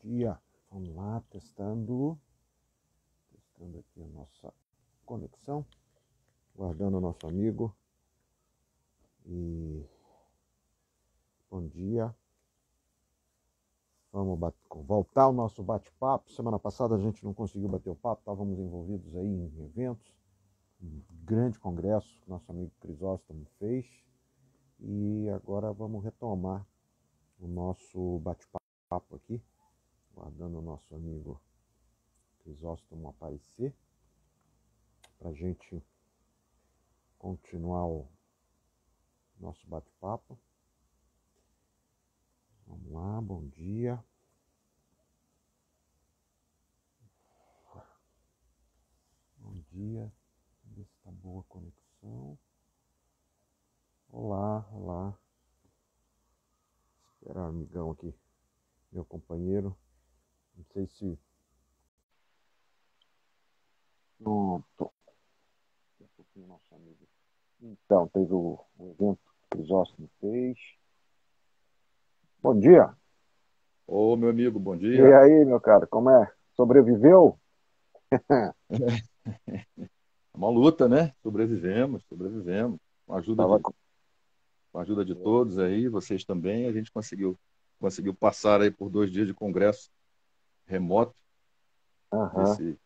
dia. Vamos lá, testando aqui a nossa conexão, guardando o nosso amigo. E bom dia. Vamos voltar ao nosso bate-papo. Semana passada a gente não conseguiu bater o papo, estávamos envolvidos aí em eventos. Um grande congresso que nosso amigo Crisóstomo fez. E agora vamos retomar o nosso bate-papo aqui, guardando o nosso amigo Crisóstomo aparecer, para a gente continuar o nosso bate-papo. Vamos lá, bom dia. Bom dia, ver se está boa a conexão. Olá, olá. Esperar o amigão aqui, meu companheiro. Não sei se... Pronto. Nosso amigo. Então, teve o evento que o Crisóstomo fez. Bom dia. Ô, meu amigo, bom E dia. aí, meu cara, como é? Sobreviveu? É uma luta, né? Sobrevivemos. Com a ajuda Tava de, com... com a ajuda de todos aí, vocês também, a gente conseguiu passar aí por 2 dias de congresso remoto, Aham. nesse,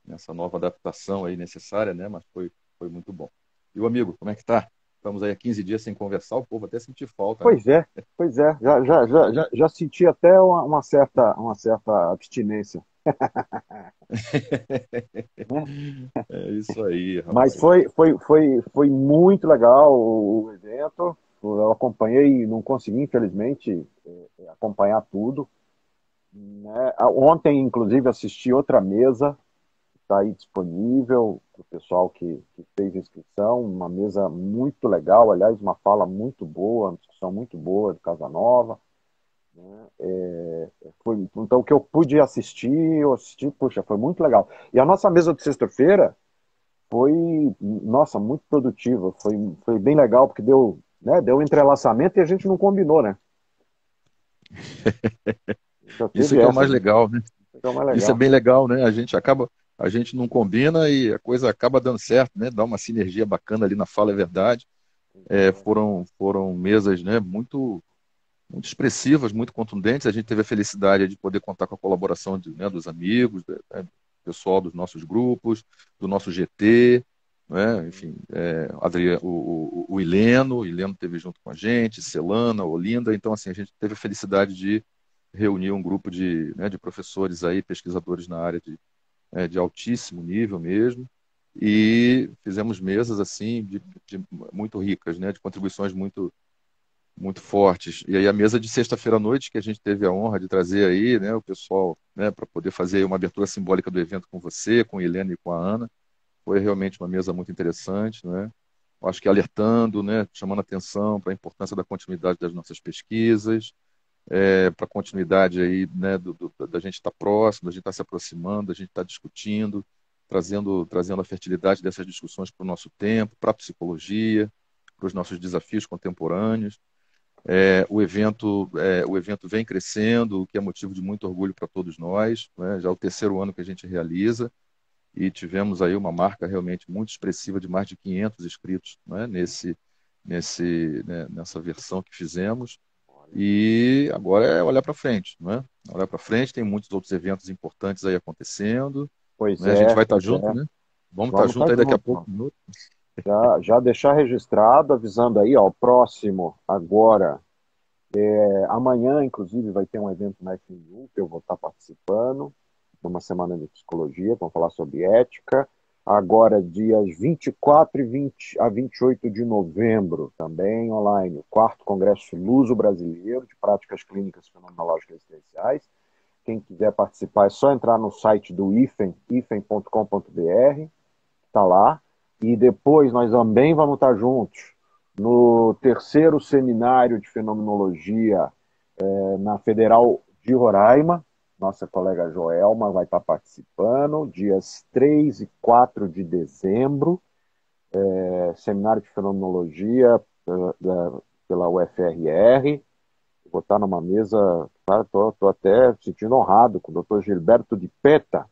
nessa nova adaptação aí necessária, né? Mas foi muito bom. E o amigo, como é que tá? Estamos aí há 15 dias sem conversar, o povo até sentiu falta, né? Pois é, pois é. Já senti até uma certa abstinência, né? É isso aí, Mas rapaz. foi muito legal o evento. Eu acompanhei, não consegui, infelizmente, acompanhar tudo, né? Ontem, inclusive, assisti outra mesa, está aí disponível para o pessoal que fez inscrição. Uma mesa muito legal, aliás, uma fala muito boa, uma discussão muito boa do Casanova. Então, o que eu pude assistir, eu assisti, puxa, foi muito legal. E a nossa mesa de sexta-feira foi, nossa, muito produtiva. Foi bem legal, porque deu um entrelaçamento e a gente não combinou, né? Já Isso é teve que é o essa, mais né? legal, né? Isso é o mais Isso é legal. bem legal, né? A gente não combina e a coisa acaba dando certo, né? Dá uma sinergia bacana ali na fala, é verdade. Foram mesas, né, muito expressivas, muito contundentes. A gente teve a felicidade de poder contar com a colaboração né, dos amigos, né, do pessoal dos nossos grupos, do nosso GT, né? Uhum. Enfim, o Ileno, esteve junto com a gente, Celana, Olinda. Então, assim, a gente teve a felicidade de reunir um grupo né, de professores aí, pesquisadores na área de altíssimo nível mesmo, e fizemos mesas assim muito ricas, né, de contribuições muito fortes. E aí a mesa de sexta-feira à noite, que a gente teve a honra de trazer aí, né, o pessoal, né, para poder fazer uma abertura simbólica do evento com você, com a Helena e com a Ana, foi realmente uma mesa muito interessante, né? Eu acho que alertando, né, chamando atenção para a importância da continuidade das nossas pesquisas, para a continuidade aí, né, da gente estar próximo, da gente estar se aproximando, da gente estar discutindo, trazendo a fertilidade dessas discussões para o nosso tempo, para a psicologia, para os nossos desafios contemporâneos. O evento vem crescendo, o que é motivo de muito orgulho para todos nós, né? Já é o terceiro ano que a gente realiza e tivemos aí uma marca realmente muito expressiva de mais de 500 inscritos, né, nessa versão que fizemos. Olha. E agora é olhar para frente, né? Olhar para frente, tem muitos outros eventos importantes aí acontecendo, Pois né? A gente é, vai estar pois junto, é. né? Vamos estar Vamos estar junto aí daqui a pouco. junto. Já deixar registrado, avisando aí, ó, o próximo agora. Amanhã, inclusive, vai ter um evento na FMU que eu vou estar participando, numa semana de psicologia, vamos falar sobre ética. Agora, dias 24 e 20 a 28 de novembro, também online, o quarto Congresso Luso Brasileiro de Práticas Clínicas Fenomenológicas Existenciais. Quem quiser participar é só entrar no site do ifen.com.br, está lá. E depois nós também vamos estar juntos no terceiro seminário de fenomenologia na Federal de Roraima. Nossa colega Joelma vai estar participando, dias 3 e 4 de dezembro, seminário de fenomenologia pela UFRR. Vou estar numa mesa, cara, tô até sentindo honrado com o Dr. Gilberto de Peta,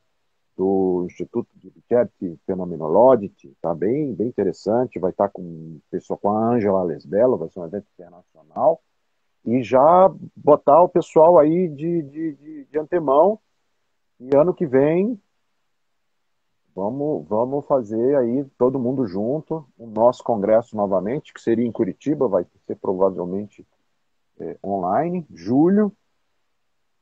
do Instituto de Ricerche Fenomenologici, está bem interessante, vai estar com pessoa com a Ângela Lesbello, vai ser um evento internacional, e já botar o pessoal aí de antemão, e ano que vem vamos fazer aí todo mundo junto, o nosso congresso novamente, que seria em Curitiba, vai ser provavelmente online, julho,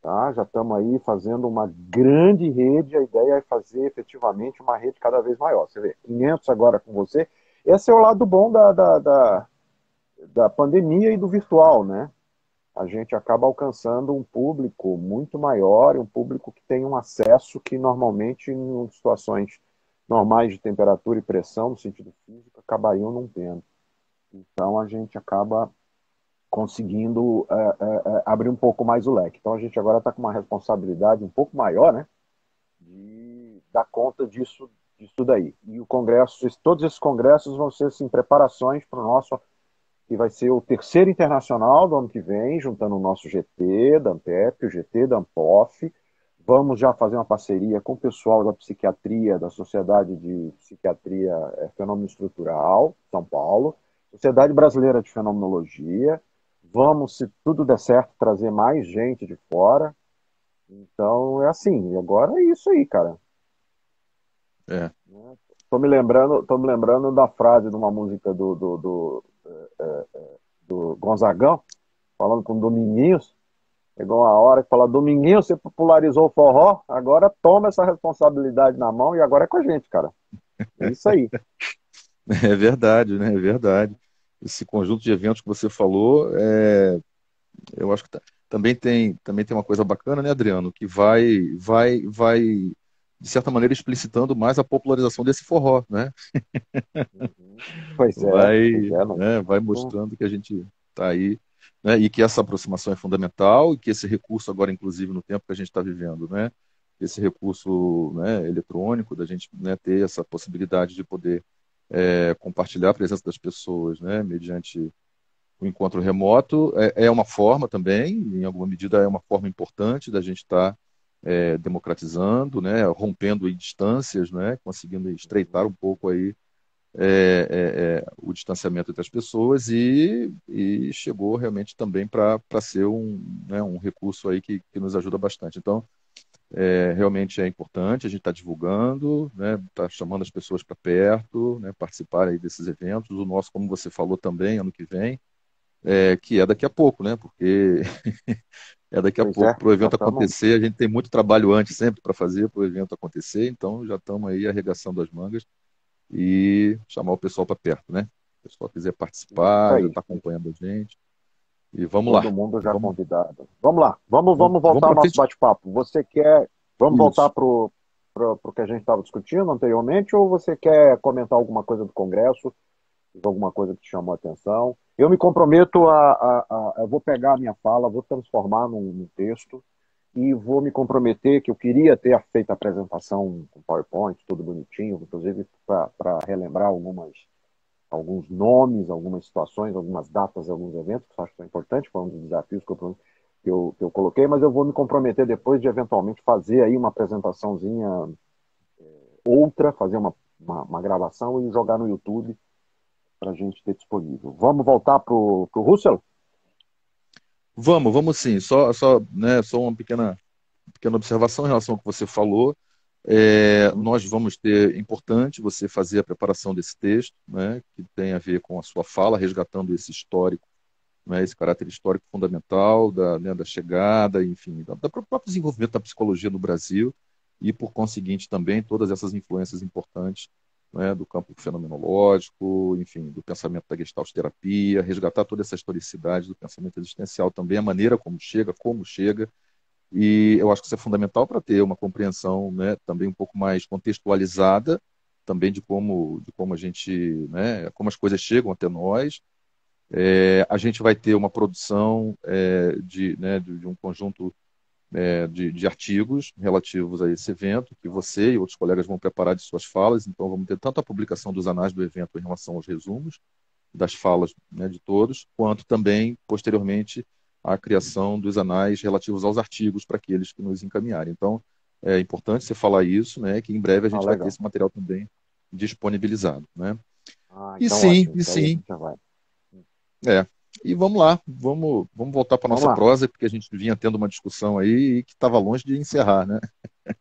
tá? Já estamos aí fazendo uma grande rede, a ideia é fazer efetivamente uma rede cada vez maior. Você vê, 500 agora com você. Esse é o lado bom da pandemia e do virtual, né? A gente acaba alcançando um público muito maior, um público que tem um acesso que normalmente, em situações normais de temperatura e pressão, no sentido físico, acabariam não tendo. Então, a gente acaba conseguindo abrir um pouco mais o leque. Então, a gente agora está com uma responsabilidade um pouco maior, né, de dar conta disso daí. E o congresso, todos esses congressos vão ser assim, preparações para o nosso, que vai ser o terceiro internacional do ano que vem, juntando o nosso GT da Ampep, o GT da Ampof. Vamos já fazer uma parceria com o pessoal da psiquiatria, da Sociedade de Psiquiatria Fenômeno Estrutural, São Paulo, Sociedade Brasileira de Fenomenologia. Vamos, se tudo der certo, trazer mais gente de fora. Então, é assim, agora é isso aí, cara. É. Tô me lembrando da frase de uma música do Gonzagão, falando com Dominguinhos. Chegou uma hora que fala, Dominguinhos, você popularizou o forró, agora toma essa responsabilidade na mão e agora é com a gente, cara. É isso aí. É verdade, né? É verdade. Esse conjunto de eventos que você falou, eu acho que também tem uma coisa bacana, né, Adriano, que vai, de certa maneira, explicitando mais a popularização desse forró, né? Uhum. Pois é, Vai, pois é. Não. né, vai mostrando que a gente está aí, né, e que essa aproximação é fundamental e que esse recurso agora, inclusive, no tempo que a gente está vivendo, né, esse recurso, né, eletrônico, da gente, né, ter essa possibilidade de poder compartilhar a presença das pessoas, né, mediante o encontro remoto, é uma forma também, em alguma medida é uma forma importante da gente estar democratizando, né, rompendo aí distâncias, né, conseguindo estreitar um pouco aí o distanciamento entre as pessoas e chegou realmente também para ser né, um recurso aí que nos ajuda bastante. Então, realmente é importante, a gente está divulgando, né, está chamando as pessoas para perto, né, participar aí desses eventos. O nosso, como você falou também, ano que vem, que é daqui a pouco, né, porque é daqui a Pois pouco. é, Para o já evento estamos. acontecer, a gente tem muito trabalho antes sempre para fazer para o evento acontecer, então já estamos aí arregaçando as mangas e chamar o pessoal para perto, né? Se o pessoal quiser Isso participar, já aí. está acompanhando a gente. E vamos Todo lá. mundo já Vamos, convidado. Vamos lá, vamos vamos voltar ao para nosso frente. bate-papo. Você quer. Vamos voltar Isso. para o que a gente estava discutindo anteriormente, ou você quer comentar alguma coisa do Congresso, alguma coisa que te chamou a atenção? Eu me comprometo eu vou pegar a minha fala, vou transformar num texto e vou me comprometer que eu queria ter feito a apresentação com PowerPoint, tudo bonitinho, inclusive para relembrar alguns nomes, algumas situações, algumas datas, alguns eventos que eu acho que são importantes, foi um dos desafios que eu coloquei, mas eu vou me comprometer depois de eventualmente fazer aí uma apresentaçãozinha outra, fazer uma gravação e jogar no YouTube para a gente ter disponível. Vamos voltar para o Russell? Vamos sim. Só uma pequena observação em relação ao que você falou. Uhum. Nós vamos ter, importante você fazer a preparação desse texto, né, que tem a ver com a sua fala, resgatando esse histórico, né, esse caráter histórico fundamental né, da chegada, enfim, do próprio desenvolvimento da psicologia no Brasil e, por conseguinte, também todas essas influências importantes, né, do campo fenomenológico, enfim, do pensamento da Gestalt terapia, resgatar toda essa historicidade do pensamento existencial também, a maneira como chega, e eu acho que isso é fundamental para ter uma compreensão, né, também um pouco mais contextualizada, também de como a gente, né, como as coisas chegam até nós. A gente vai ter uma produção de um conjunto de artigos relativos a esse evento, que você e outros colegas vão preparar de suas falas. Então, vamos ter tanto a publicação dos anais do evento em relação aos resumos das falas, né, de todos, quanto também, posteriormente, a criação dos anais relativos aos artigos para aqueles que nos encaminharem. Então, é importante você falar isso, né, que em breve a gente vai ter Legal. esse material também disponibilizado, né? Então ótimo. E Isso aí a sim, gente já vai. é. E vamos lá, vamos voltar para a Vamos nossa lá. prosa, porque a gente vinha tendo uma discussão aí e que estava longe de encerrar, né?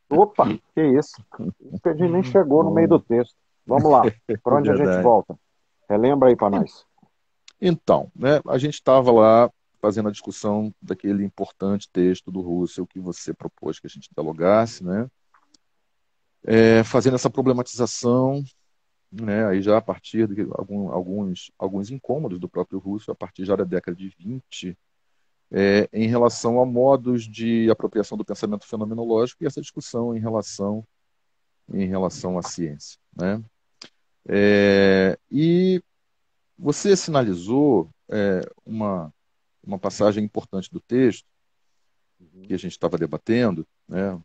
Opa, que isso? Isso que a gente nem chegou no meio do Bom, texto. Vamos lá. é Para onde a gente verdade. volta? Relembra aí para nós. Então, né, a gente estava lá fazendo a discussão daquele importante texto do Russell que você propôs que a gente dialogasse, né? Fazendo essa problematização, né, aí já a partir de alguns incômodos do próprio Russell, a partir já da década de 20, em relação a modos de apropriação do pensamento fenomenológico e essa discussão em relação à ciência, né? E você sinalizou uma passagem importante do texto que a gente estava debatendo, né?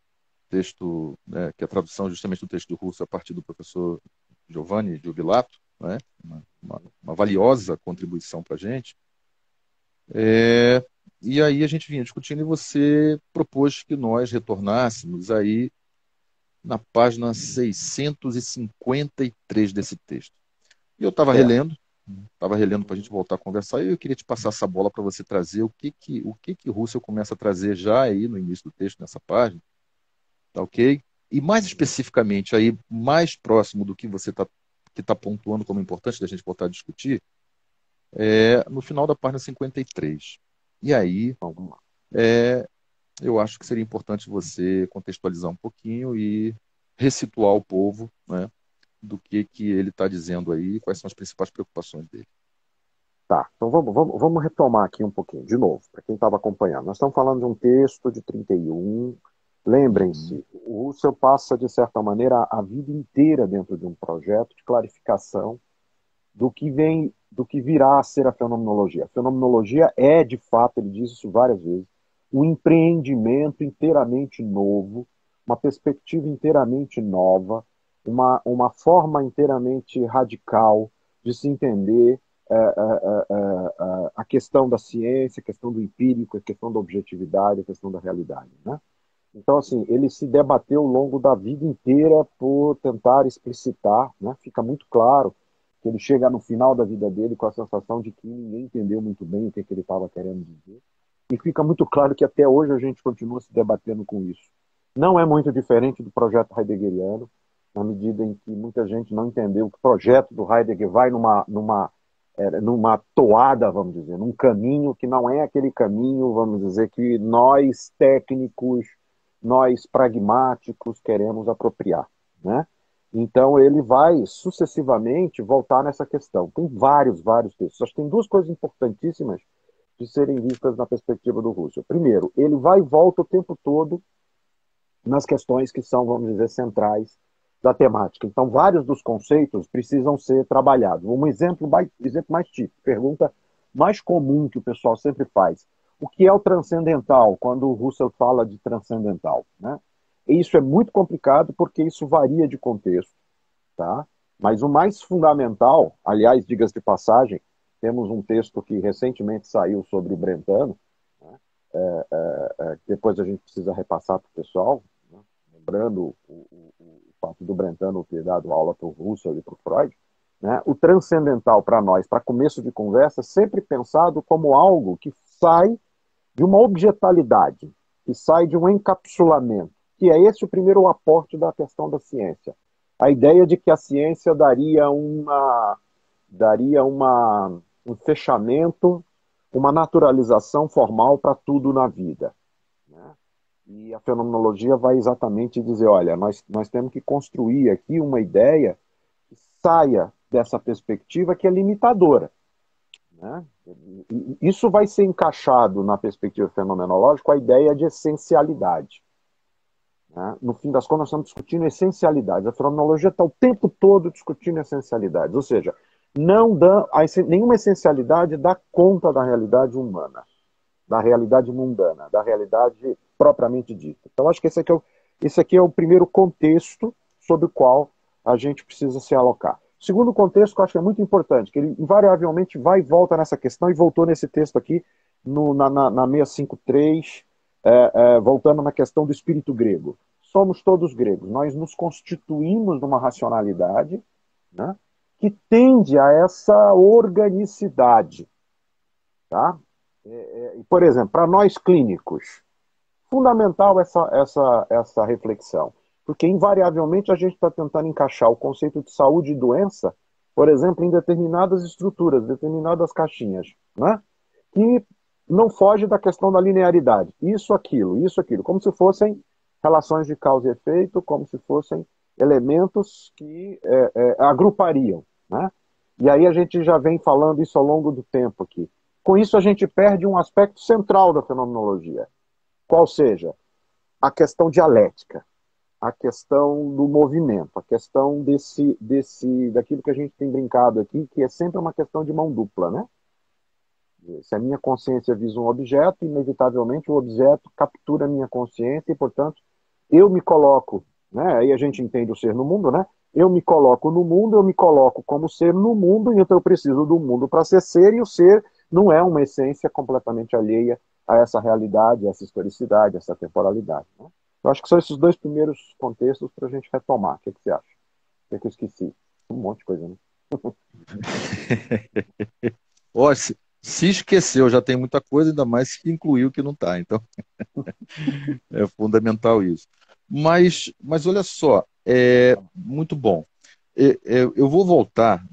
Texto, né, que é a tradução justamente do texto do Russo a partir do professor Giovanni Giubilato, né? Uma valiosa contribuição para a gente. E aí a gente vinha discutindo e você propôs que nós retornássemos aí na página 653 desse texto. E eu Certo. estava relendo para a gente voltar a conversar, e eu queria te passar essa bola para você trazer o que Russell começa a trazer já aí no início do texto, nessa página, tá ok? E mais especificamente, aí, mais próximo do que você está pontuando como importante da gente voltar a discutir, no final da página 53. E aí, Vamos lá. eu acho que seria importante você contextualizar um pouquinho e ressituar o povo, né, do que ele está dizendo aí, quais são as principais preocupações dele. Tá, então vamos retomar aqui um pouquinho, de novo, para quem estava acompanhando. Nós estamos falando de um texto de 31. Uhum. Lembrem-se, o Husserl passa, de certa maneira, a vida inteira dentro de um projeto de clarificação do que vem, do que virá a ser a fenomenologia. A fenomenologia é, de fato, ele diz isso várias vezes, um empreendimento inteiramente novo, uma perspectiva inteiramente nova, uma forma inteiramente radical de se entender a questão da ciência, a questão do empírico, a questão da objetividade, a questão da realidade, né? Então, assim, ele se debateu ao longo da vida inteira por tentar explicitar, né? Fica muito claro que ele chega no final da vida dele com a sensação de que ninguém entendeu muito bem o que ele estava querendo dizer. E fica muito claro que até hoje a gente continua se debatendo com isso. Não é muito diferente do projeto heideggeriano, na medida em que muita gente não entendeu que o projeto do Heidegger vai numa toada, vamos dizer, num caminho que não é aquele caminho, vamos dizer, que nós técnicos, nós pragmáticos queremos apropriar, né? Então ele vai sucessivamente voltar nessa questão. Tem vários textos. Acho que tem duas coisas importantíssimas de serem vistas na perspectiva do Russell. Primeiro, ele vai e volta o tempo todo nas questões que são, vamos dizer, centrais da temática. Então, vários dos conceitos precisam ser trabalhados. Um exemplo mais típico, pergunta mais comum que o pessoal sempre faz. O que é o transcendental, quando o Russell fala de transcendental, né? E isso é muito complicado porque isso varia de contexto, tá? Mas o mais fundamental, aliás, diga-se de passagem, temos um texto que recentemente saiu sobre o Brentano, né? Depois a gente precisa repassar para o pessoal, né? Lembrando o fato do Brentano ter dado aula para o Russell e para o Freud, né? O transcendental para nós, para começo de conversa, sempre pensado como algo que sai de uma objetalidade, que sai de um encapsulamento, que é esse o primeiro aporte da questão da ciência. A ideia de que a ciência daria um fechamento, uma naturalização formal para tudo na vida, né? E a fenomenologia vai exatamente dizer, olha, nós temos que construir aqui uma ideia que saia dessa perspectiva que é limitadora, né? Isso vai ser encaixado na perspectiva fenomenológica com a ideia de essencialidade, né? No fim das contas, nós estamos discutindo essencialidades. A fenomenologia está o tempo todo discutindo essencialidades, ou seja, não dá, nenhuma essencialidade dá conta da realidade humana, da realidade mundana, da realidade propriamente dita. Então, acho que esse aqui é o primeiro contexto sobre o qual a gente precisa se alocar. O segundo contexto que eu acho que é muito importante, que ele invariavelmente vai e volta nessa questão, e voltou nesse texto aqui na 653, voltando na questão do espírito grego. Somos todos gregos. Nós nos constituímos numa racionalidade, né, que tende a essa organicidade. Tá? Por exemplo, para nós clínicos, fundamental essa reflexão, porque invariavelmente a gente está tentando encaixar o conceito de saúde e doença, por exemplo, em determinadas estruturas, determinadas caixinhas, né? Que não foge da questão da linearidade. Isso, aquilo, como se fossem relações de causa e efeito, como se fossem elementos que agrupariam, né? E aí a gente já vem falando isso ao longo do tempo aqui. Com isso a gente perde um aspecto central da fenomenologia, qual seja a questão dialética, a questão do movimento, a questão daquilo que a gente tem brincado aqui, que é sempre uma questão de mão dupla, né? Se a minha consciência visa um objeto, inevitavelmente o objeto captura a minha consciência e, portanto, eu me coloco, né? Aí a gente entende o ser no mundo, né? Eu me coloco no mundo, eu me coloco como ser no mundo, e então eu preciso do mundo para ser ser, e o ser não é uma essência completamente alheia a essa realidade, a essa historicidade, a essa temporalidade. Né? Eu acho que são esses dois primeiros contextos para a gente retomar. O que você acha? O que eu esqueci? Um monte de coisa, né? Ó, se esqueceu, já tem muita coisa, ainda mais que incluiu que não está. Então, é fundamental isso. Mas olha só, é muito bom. Eu vou voltar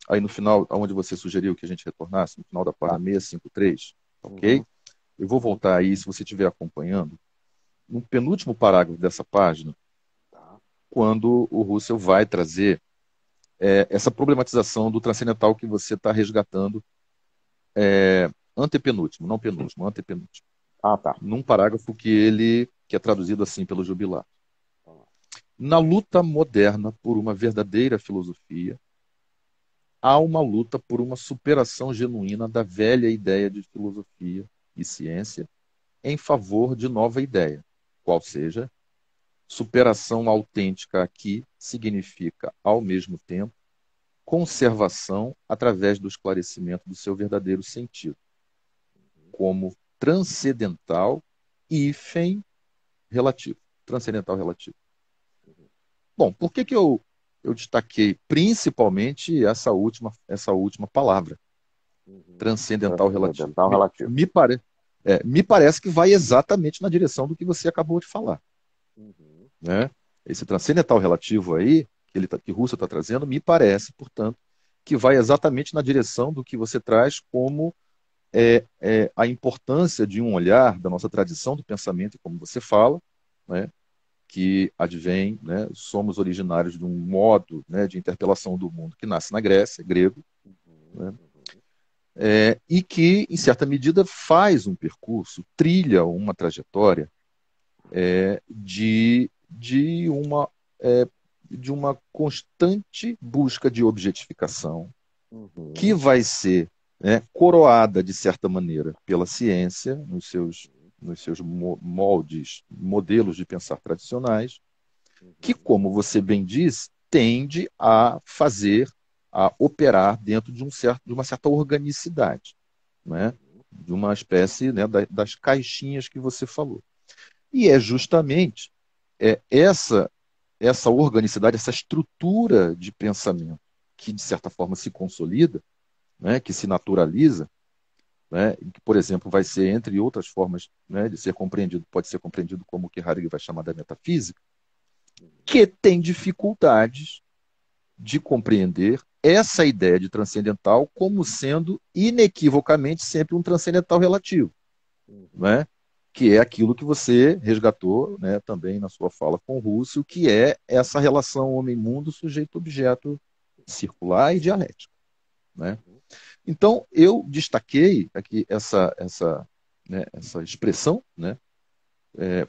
aí no final, onde você sugeriu que a gente retornasse, no final da página Tá. 653, ok? Uhum. Eu vou voltar aí, se você estiver acompanhando, no penúltimo parágrafo dessa página, Tá. quando o Russell vai trazer essa problematização do transcendental que você está resgatando, antepenúltimo, não penúltimo, antepenúltimo, Ah, tá. num parágrafo que é traduzido assim pelo Jubilar. Na luta moderna por uma verdadeira filosofia, há uma luta por uma superação genuína da velha ideia de filosofia e ciência em favor de nova ideia, qual seja, superação autêntica aqui significa, ao mesmo tempo, conservação através do esclarecimento do seu verdadeiro sentido, como transcendental hífen relativo. Transcendental relativo. Bom, por que eu destaquei principalmente essa última palavra, transcendental relativo? Transcendental relativo. Me parece que vai exatamente na direção do que você acabou de falar. Uhum. Né? Esse transcendental relativo aí, que Russell está trazendo, me parece, portanto, que vai exatamente na direção do que você traz como a importância de um olhar da nossa tradição do pensamento, como você fala, né? Que advém, né? Somos originários de um modo, né, de interpelação do mundo que nasce na Grécia, grego, né? E que, em certa medida, faz um percurso, trilha uma trajetória de uma de uma constante busca de objetificação que Uhum. vai ser, né, coroada, de certa maneira, pela ciência, nos seus moldes, modelos de pensar tradicionais, que, como você bem diz, tende a fazer, a operar dentro de uma certa organicidade, né, de uma espécie, né, das caixinhas que você falou. E é justamente essa organicidade, essa estrutura de pensamento que, de certa forma, se consolida, né, que se naturaliza, né, que, por exemplo, vai ser, entre outras formas, né, de ser compreendido, pode ser compreendido como o que Heidegger vai chamar da metafísica, que tem dificuldades de compreender essa ideia de transcendental como sendo inequivocamente sempre um transcendental relativo, né? Que é aquilo que você resgatou, né, também na sua fala com o Russell, que é essa relação homem-mundo, sujeito-objeto circular e dialética, né? Então, eu destaquei aqui essa expressão, né,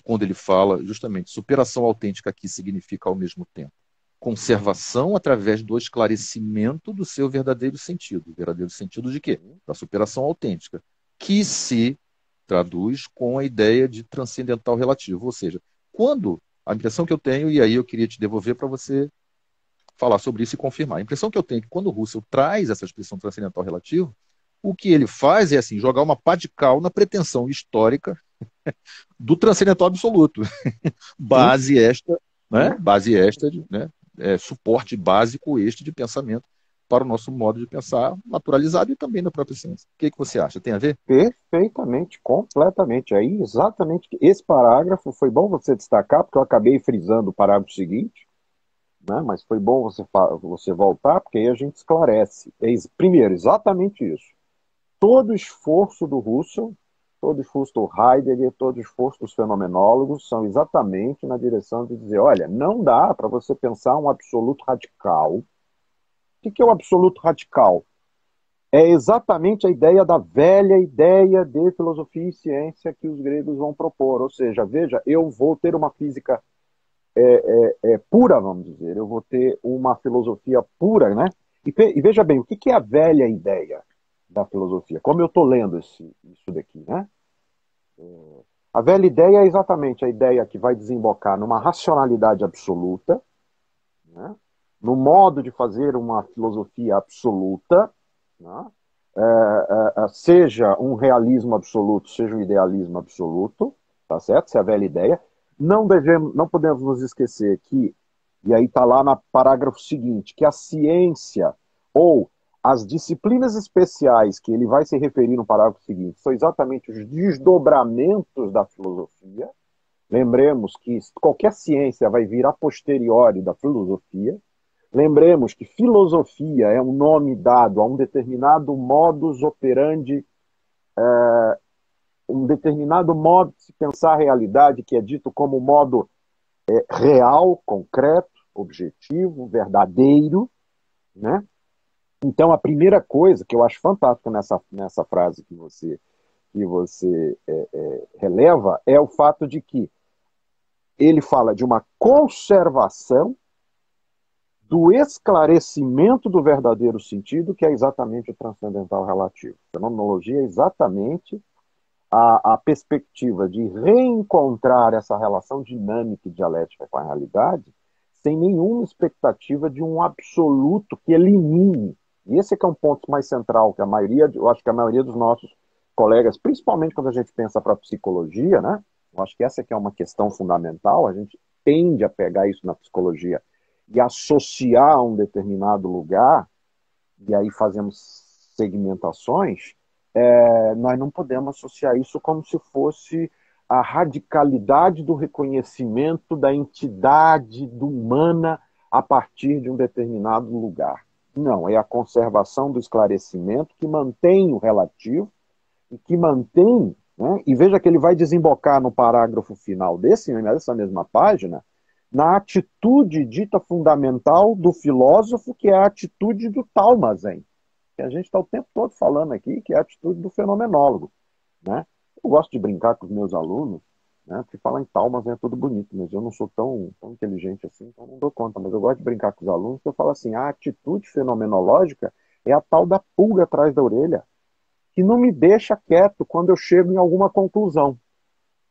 quando ele fala justamente superação autêntica aqui significa ao mesmo tempo conservação através do esclarecimento do seu verdadeiro sentido. Verdadeiro sentido de quê? Da superação autêntica, que se traduz com a ideia de transcendental relativo. Ou seja, quando a impressão que eu tenho, e aí eu queria te devolver para você falar sobre isso e confirmar. A impressão que eu tenho é que quando o Russell traz essa expressão transcendental relativo, o que ele faz é assim, jogar uma pá de cal na pretensão histórica do transcendental absoluto. Sim, Base esta, né? sim. Base esta, né? Suporte básico este de pensamento para o nosso modo de pensar naturalizado e também na própria ciência. O que, que você acha? Tem a ver? Perfeitamente, completamente. Aí, exatamente, esse parágrafo foi bom você destacar, porque eu acabei frisando o parágrafo seguinte, né? Mas foi bom você voltar, porque aí a gente esclarece. Primeiro, exatamente isso. Todo esforço do Russell, todo esforço do Heidegger, todo esforço dos fenomenólogos são exatamente na direção de dizer, olha, não dá para você pensar um absoluto radical. O que é o absoluto radical? É exatamente a ideia da velha ideia de filosofia e ciência que os gregos vão propor. Ou seja, veja, eu vou ter uma física pura, vamos dizer, eu vou ter uma filosofia pura, né? E veja bem, o que é a velha ideia da filosofia? Como eu estou lendo isso daqui, né? A velha ideia é exatamente a ideia que vai desembocar numa racionalidade absoluta, né? No modo de fazer uma filosofia absoluta, né? Seja um realismo absoluto, seja um idealismo absoluto, tá certo? Essa é a velha ideia. Não podemos nos esquecer que, e aí está lá no parágrafo seguinte, que a ciência ou as disciplinas especiais que ele vai se referir no parágrafo seguinte são exatamente os desdobramentos da filosofia. Lembremos que qualquer ciência vai vir a posteriori da filosofia. Lembremos que filosofia é um nome dado a um determinado modus operandi, um determinado modo de se pensar a realidade, que é dito como modo real, concreto, objetivo, verdadeiro, né? Então, a primeira coisa que eu acho fantástica nessa frase que você releva é o fato de que ele fala de uma conservação do esclarecimento do verdadeiro sentido, que é exatamente o transcendental relativo. Fenomenologia é exatamente a perspectiva de reencontrar essa relação dinâmica e dialética com a realidade, sem nenhuma expectativa de um absoluto que elimine. E esse é que é um ponto mais central, que eu acho que a maioria dos nossos colegas, principalmente quando a gente pensa para a psicologia, né? Eu acho que essa que é uma questão fundamental, a gente tende a pegar isso na psicologia e associar a um determinado lugar, e aí fazemos segmentações, nós não podemos associar isso como se fosse a radicalidade do reconhecimento da entidade humana a partir de um determinado lugar. Não, é a conservação do esclarecimento que mantém o relativo e que mantém, né, e veja que ele vai desembocar no parágrafo final dessa mesma página, na atitude dita fundamental do filósofo, que é a atitude do Talmazen, que a gente está o tempo todo falando aqui, que é a atitude do fenomenólogo, né? Eu gosto de brincar com os meus alunos, né? Porque falar em Talmazen é tudo bonito, mas eu não sou tão inteligente assim, então não dou conta. Mas eu gosto de brincar com os alunos, que eu falo assim, a atitude fenomenológica é a tal da pulga atrás da orelha, que não me deixa quieto quando eu chego em alguma conclusão.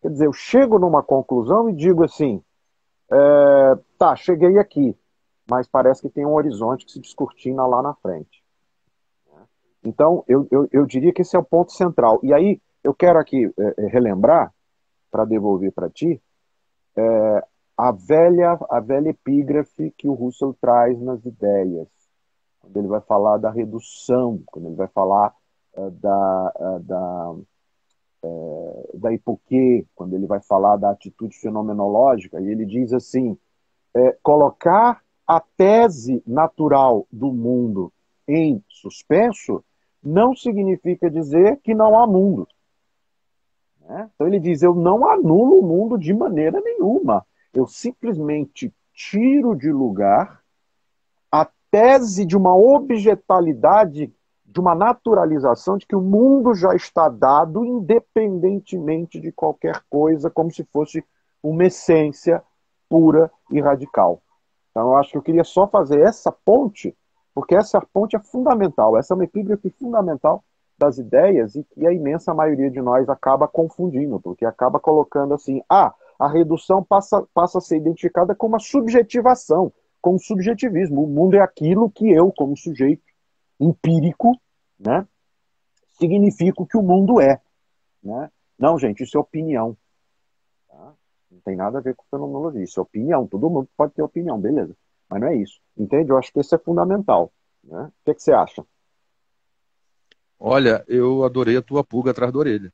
Quer dizer, eu chego numa conclusão e digo assim, tá, cheguei aqui, mas parece que tem um horizonte que se descortina lá na frente. Então, eu diria que esse é o ponto central. E aí, eu quero aqui relembrar, para devolver para ti, a velha epígrafe que o Russell traz nas ideias, quando ele vai falar da redução, quando ele vai falar da hipoquê, quando ele vai falar da atitude fenomenológica, e ele diz assim, colocar a tese natural do mundo em suspenso não significa dizer que não há mundo. Né? Então ele diz, eu não anulo o mundo de maneira nenhuma. Eu simplesmente tiro de lugar a tese de uma objetalidade, de uma naturalização de que o mundo já está dado independentemente de qualquer coisa, como se fosse uma essência pura e radical. Então, eu acho que eu queria só fazer essa ponte, porque essa ponte é fundamental, essa é uma epígrafe fundamental das ideias e que a imensa maioria de nós acaba confundindo, porque acaba colocando assim, a redução passa a ser identificada como uma subjetivação, como subjetivismo. O mundo é aquilo que eu, como sujeito empírico, né, significa o que o mundo é. Né? Não, gente, isso é opinião. Tá? Não tem nada a ver com fenomenologia. Isso é opinião. Todo mundo pode ter opinião, beleza. Mas não é isso. Entende? Eu acho que isso é fundamental. Né? O que você acha? Olha, eu adorei a tua pulga atrás da orelha.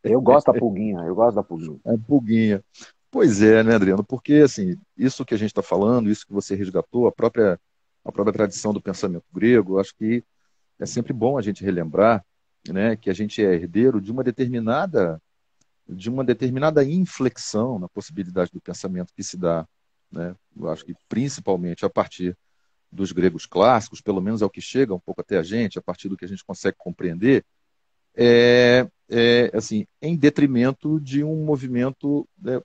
Eu gosto da pulguinha, eu gosto da pulguinha. A pulguinha. Pois é, né, Adriano? Porque, assim, isso que a gente está falando, isso que você resgatou, a própria tradição do pensamento grego, eu acho que é sempre bom a gente relembrar, né, que a gente é herdeiro de uma determinada inflexão na possibilidade do pensamento que se dá, né? Eu acho que principalmente a partir dos gregos clássicos, pelo menos é o que chega um pouco até a gente, a partir do que a gente consegue compreender, assim, em detrimento de um movimento, né,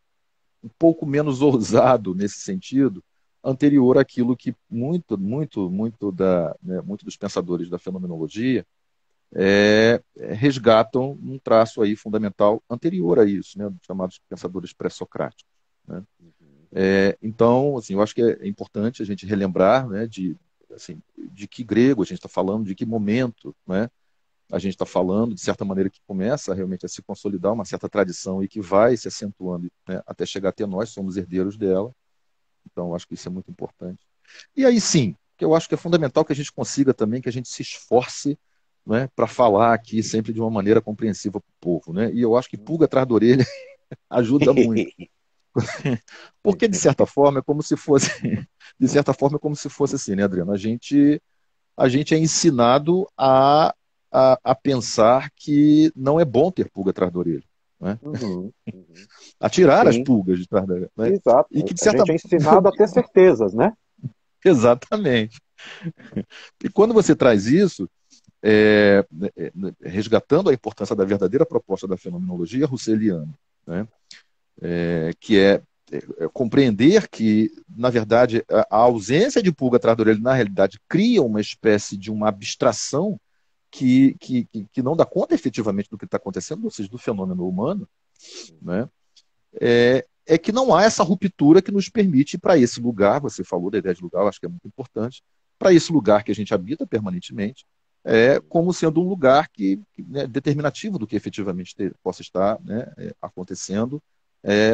um pouco menos ousado nesse sentido, anterior àquilo que muito dos pensadores da fenomenologia resgatam um traço aí fundamental anterior a isso, né, chamados pensadores pré-socráticos. Né? Então, assim, eu acho que é importante a gente relembrar, né, assim, de que grego a gente está falando, de que momento, né, a gente está falando, de certa maneira que começa realmente a se consolidar uma certa tradição e que vai se acentuando, né, até chegar até nós, somos herdeiros dela. Então, eu acho que isso é muito importante. E aí sim, que eu acho que é fundamental que a gente consiga também, que a gente se esforce, né, para falar aqui sempre de uma maneira compreensiva para o povo. Né? E eu acho que pulga atrás da orelha ajuda muito. Porque, de certa forma, é como se fosse, de certa forma, é como se fosse assim, né, Adriano? A gente é ensinado a pensar que não é bom ter pulga atrás da orelha. Né? Uhum, uhum. A tirar as Sim, pulgas de trás da orelha. Né? exato. E que, de A certa gente é ensinado a ter certezas, né? Exatamente. E quando você traz isso, é, resgatando a importância da verdadeira proposta da fenomenologia russeliana, né? Que é compreender que, na verdade, a ausência de pulga atrás da orelha, na realidade, cria uma espécie de uma abstração que não dá conta efetivamente do que está acontecendo, ou seja, do fenômeno humano, né? É que não há essa ruptura que nos permite ir para esse lugar, você falou da ideia de lugar, eu acho que é muito importante, para esse lugar que a gente habita permanentemente, como sendo um lugar né, determinativo do que efetivamente possa estar, né, acontecendo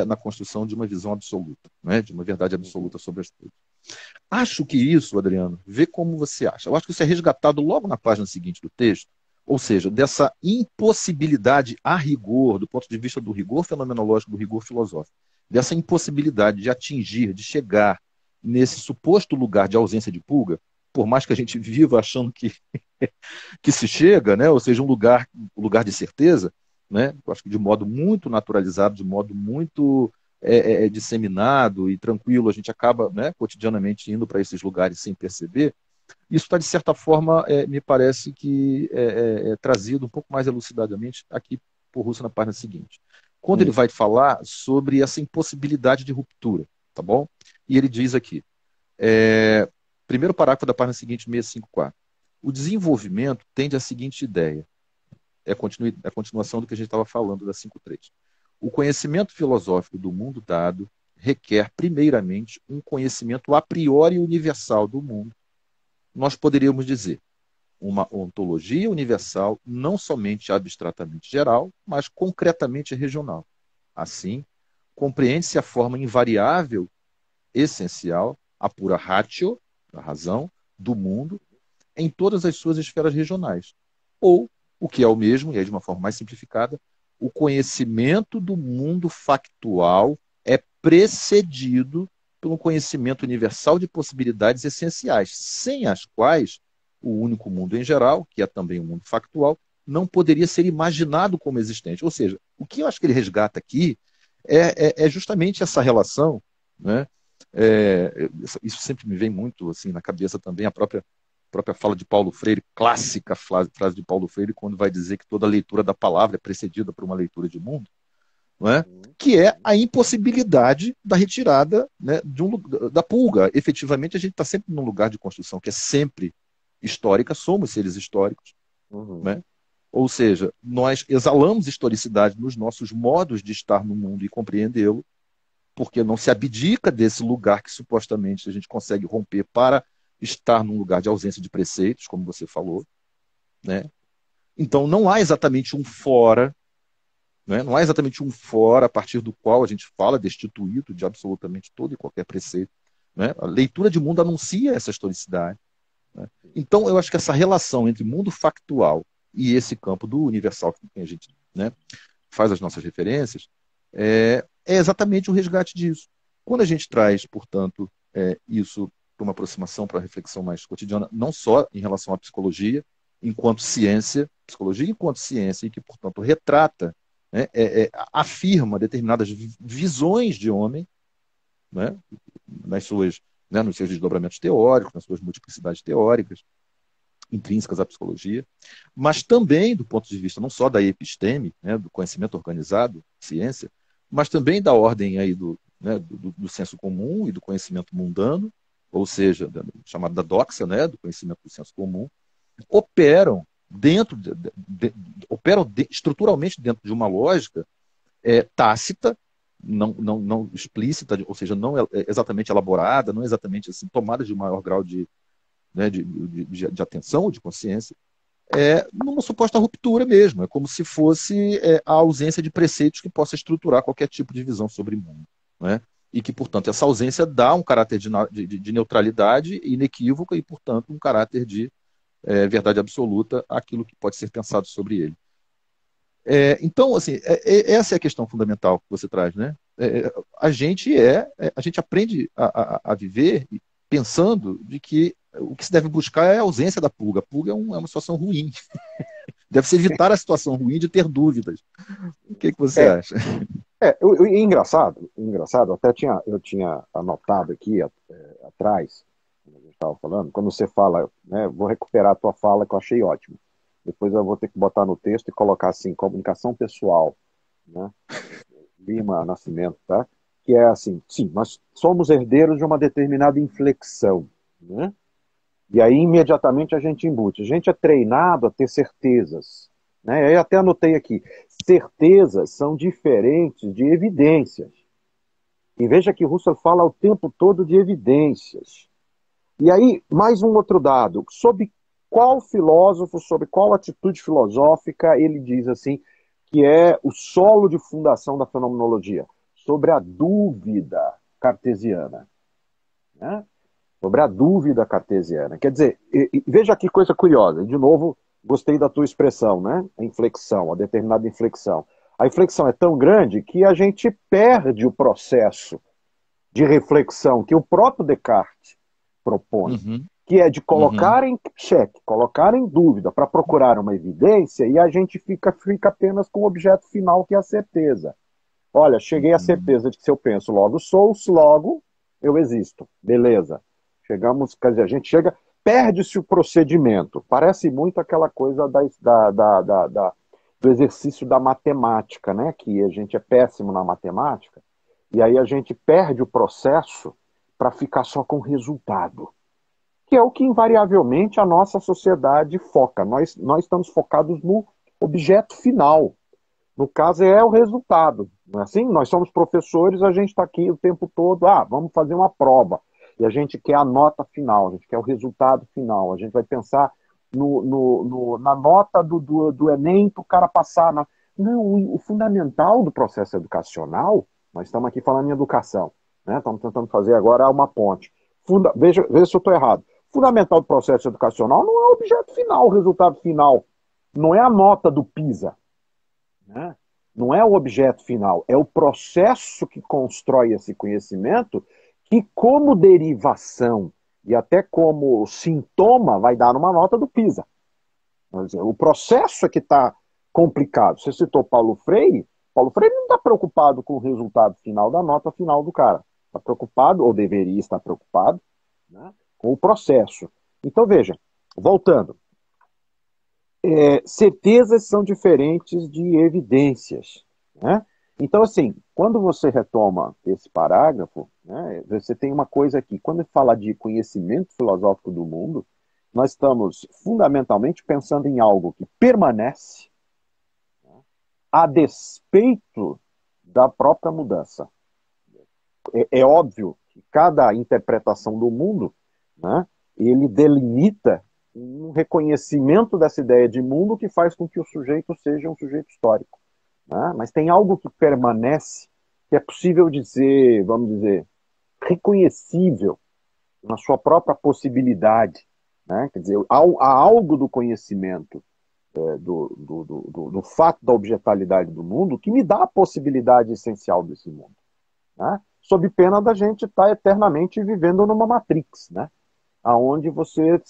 na construção de uma visão absoluta, né, de uma verdade absoluta sobre as coisas. Acho que isso, Adriano, vê como você acha. Eu acho que isso é resgatado logo na página seguinte do texto, ou seja, dessa impossibilidade a rigor, do ponto de vista do rigor fenomenológico, do rigor filosófico, dessa impossibilidade de atingir, de chegar nesse suposto lugar de ausência de pulga, por mais que a gente viva achando que se chega, né? Ou seja, um lugar de certeza, né? Eu acho que de modo muito naturalizado, de modo muito disseminado e tranquilo, a gente acaba, né, cotidianamente indo para esses lugares sem perceber. Isso está, de certa forma, me parece que é trazido um pouco mais elucidadamente aqui por Russo na página seguinte. Quando ele Hum, vai falar sobre essa impossibilidade de ruptura, tá bom? E ele diz aqui, primeiro parágrafo da página seguinte, 654. O desenvolvimento tende à seguinte ideia, é a continuação do que a gente estava falando da 5.3. O conhecimento filosófico do mundo dado requer, primeiramente, um conhecimento a priori universal do mundo. Nós poderíamos dizer uma ontologia universal, não somente abstratamente geral, mas concretamente regional. Assim, compreende-se a forma invariável, essencial, a pura ratio, a razão, do mundo, em todas as suas esferas regionais. Ou, o que é o mesmo, e aí de uma forma mais simplificada, o conhecimento do mundo factual é precedido pelo conhecimento universal de possibilidades essenciais, sem as quais o único mundo em geral, que é também o mundo factual, não poderia ser imaginado como existente. Ou seja, o que eu acho que ele resgata aqui é justamente essa relação, né? Isso sempre me vem muito assim na cabeça também, a própria fala de Paulo Freire, clássica frase de Paulo Freire, quando vai dizer que toda leitura da palavra é precedida por uma leitura de mundo, não é? Que é a impossibilidade da retirada, né, da pulga. Efetivamente, a gente está sempre num lugar de construção que é sempre histórica, somos seres históricos, né? uhum. Ou seja, nós exalamos historicidade nos nossos modos de estar no mundo e compreendê-lo, porque não se abdica desse lugar que supostamente a gente consegue romper para estar num lugar de ausência de preceitos, como você falou, né? Então, não há exatamente um fora, né? Não há exatamente um fora a partir do qual a gente fala destituído de absolutamente todo e qualquer preceito. Né? A leitura de mundo anuncia essa historicidade. Né? Então, eu acho que essa relação entre mundo factual e esse campo do universal que a gente, né, faz as nossas referências é exatamente o resgate disso. Quando a gente traz, portanto, isso para uma aproximação, para uma reflexão mais cotidiana, não só em relação à psicologia, enquanto ciência, psicologia enquanto ciência, e que, portanto, retrata, né, afirma determinadas visões de homem, né, nas suas, né, nos seus desdobramentos teóricos, nas suas multiplicidades teóricas, intrínsecas à psicologia, mas também do ponto de vista não só da episteme, né, do conhecimento organizado, ciência, mas também da ordem aí né, do senso comum e do conhecimento mundano, ou seja, chamado da doxa, né, do conhecimento do senso comum, operam estruturalmente dentro de uma lógica tácita, não explícita, ou seja, não exatamente elaborada, não exatamente assim, tomada de maior grau né, de atenção ou de consciência, numa suposta ruptura mesmo. É como se fosse a ausência de preceitos que possa estruturar qualquer tipo de visão sobre o mundo. Né? E que, portanto, essa ausência dá um caráter de neutralidade inequívoca e, portanto, um caráter de verdade absoluta àquilo que pode ser pensado sobre ele. Então, assim, essa é a questão fundamental que você traz, né? A gente aprende a viver pensando de que o que se deve buscar é a ausência da pulga. A pulga é uma situação ruim. Deve-se evitar a situação ruim de ter dúvidas. O que você É, acha? engraçado, eu tinha anotado aqui atrás, como a gente estava falando, quando você fala, né, vou recuperar a tua fala que eu achei ótimo. Depois eu vou ter que botar no texto e colocar assim, comunicação pessoal, né? Lima Nascimento, tá? Que é assim, sim, nós somos herdeiros de uma determinada inflexão, né? E aí imediatamente a gente embute. A gente é treinado a ter certezas, né? Eu até anotei aqui, certezas são diferentes de evidências. E veja que Russell fala o tempo todo de evidências. E aí, mais um outro dado. Sob qual filósofo, sob qual atitude filosófica ele diz assim que é o solo de fundação da fenomenologia? Sobre a dúvida cartesiana. Né? Sobre a dúvida cartesiana. Quer dizer, veja que coisa curiosa. De novo, gostei da tua expressão, né? A inflexão, a determinada inflexão. A inflexão é tão grande que a gente perde o processo de reflexão que o próprio Descartes propõe, Uhum, que é de uhum, colocar em xeque, colocar em dúvida para procurar uma evidência e a gente fica apenas com o objeto final, que é a certeza. Olha, cheguei à uhum, certeza de que se eu penso, logo sou, logo eu existo. Beleza. Chegamos, quer dizer, a gente chega, perde-se o procedimento. Parece muito aquela coisa do exercício da matemática, né? Que a gente é péssimo na matemática, e aí a gente perde o processo para ficar só com o resultado, que é o que invariavelmente a nossa sociedade foca. Nós estamos focados no objeto final. No caso, é o resultado. Não é assim? Nós somos professores, a gente está aqui o tempo todo, vamos fazer uma prova. E a gente quer a nota final, a gente quer o resultado final. A gente vai pensar na nota do Enem para o cara passar. Não, o fundamental do processo educacional, nós estamos aqui falando em educação, né? Estamos tentando fazer agora uma ponte. Veja se eu estou errado. O fundamental do processo educacional não é o objeto final, o resultado final. Não é a nota do PISA, né? Não é o objeto final, é o processo que constrói esse conhecimento que, como derivação e até como sintoma, vai dar uma nota do PISA. O processo é que está complicado. Você citou Paulo Freire. Paulo Freire não está preocupado com o resultado final da nota final do cara. Está preocupado, ou deveria estar preocupado, né, com o processo. Então, veja, voltando. Certezas são diferentes de evidências. Né? Então, assim, quando você retoma esse parágrafo, né, você tem uma coisa aqui. Quando fala de conhecimento filosófico do mundo, nós estamos fundamentalmente pensando em algo que permanece, né, a despeito da própria mudança. É óbvio que cada interpretação do mundo, né, ele delimita um reconhecimento dessa ideia de mundo que faz com que o sujeito seja um sujeito histórico. Né? Mas tem algo que permanece, que é possível dizer, vamos dizer, reconhecível na sua própria possibilidade. Né? Quer dizer, há algo do conhecimento do fato da objetualidade do mundo que me dá a possibilidade essencial desse mundo. Né? Sob pena da gente estar eternamente vivendo numa matrix, né? Onde você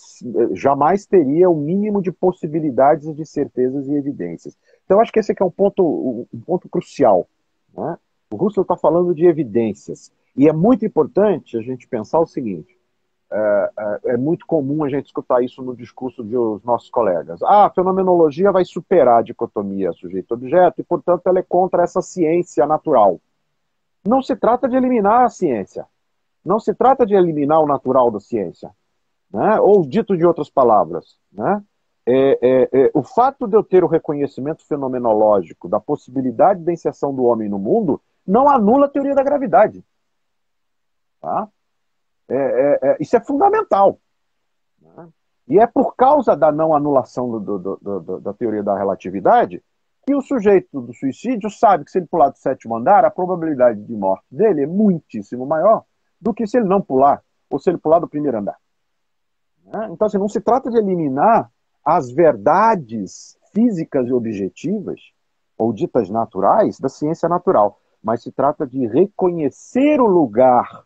jamais teria o mínimo de possibilidades de certezas e evidências. Então, acho que esse aqui é um ponto crucial. Né? O Russell está falando de evidências. E é muito importante a gente pensar o seguinte: é muito comum a gente escutar isso no discurso dos nossos colegas. A fenomenologia vai superar a dicotomia sujeito-objeto e, portanto, ela é contra essa ciência natural. Não se trata de eliminar a ciência. Não se trata de eliminar o natural da ciência. Né? Ou, dito de outras palavras, né? O fato de eu ter o reconhecimento fenomenológico da possibilidade da inserção do homem no mundo não anula a teoria da gravidade. Tá? Isso é fundamental. Né? E é por causa da não anulação da teoria da relatividade que o sujeito do suicídio sabe que se ele pular do 7º andar, a probabilidade de morte dele é muitíssimo maior do que se ele não pular, ou se ele pular do 1º andar. Né? Então, assim, não se trata de eliminar as verdades físicas e objetivas, ou ditas naturais, da ciência natural, mas se trata de reconhecer o lugar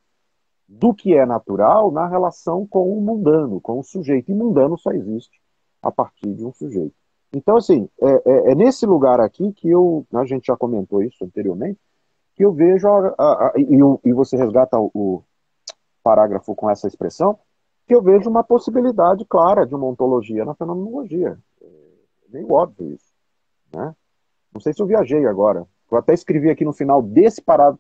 do que é natural na relação com o mundano, com o sujeito. E mundano só existe a partir de um sujeito. Então, assim, é nesse lugar aqui que a gente já comentou isso anteriormente, que eu vejo, e você resgata o parágrafo com essa expressão, que eu vejo uma possibilidade clara de uma ontologia na fenomenologia. É meio óbvio isso. Né? Não sei se eu viajei agora. Eu até escrevi aqui no final desse parágrafo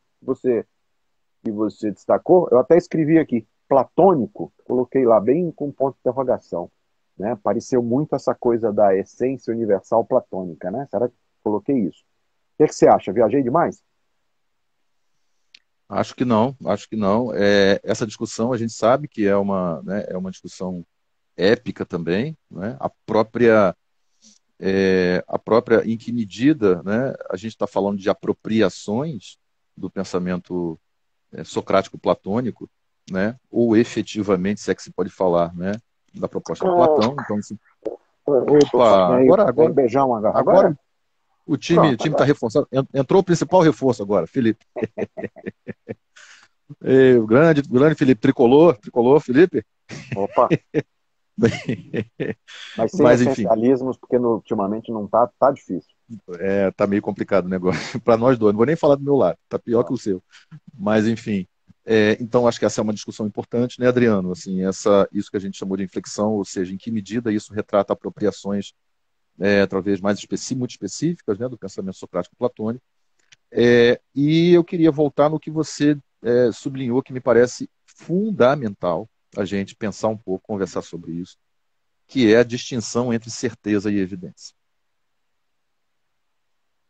que você destacou, eu até escrevi aqui, platônico, coloquei lá bem com ponto de interrogação. Né? Pareceu muito essa coisa da essência universal platônica. Né? Será que coloquei isso? O que você acha? Viajei demais? Acho que não, acho que não. Essa discussão a gente sabe que né, é uma discussão épica também, né? A própria em que medida, né, a gente está falando de apropriações do pensamento socrático-platônico, né, ou efetivamente, se é que se pode falar, né, da proposta de Platão. Então, assim, opa, Aí, beijão agora. agora o time Pronto, está agora. reforçado. Entrou o principal reforço agora, Felipe. O grande Felipe, tricolor, Felipe. Opa, mas sem Mas, enfim, essencialismos, porque ultimamente não tá difícil. tá meio complicado o negócio. Para nós dois, não vou nem falar do meu lado, tá pior que o seu. Mas, enfim, então acho que essa é uma discussão importante, né, Adriano? Assim, isso que a gente chamou de inflexão, ou seja, em que medida isso retrata apropriações talvez muito específicas, né, do pensamento socrático platônico. E eu queria voltar no que você sublinhou, que me parece fundamental a gente pensar um pouco, conversar sobre isso, que é a distinção entre certeza e evidência.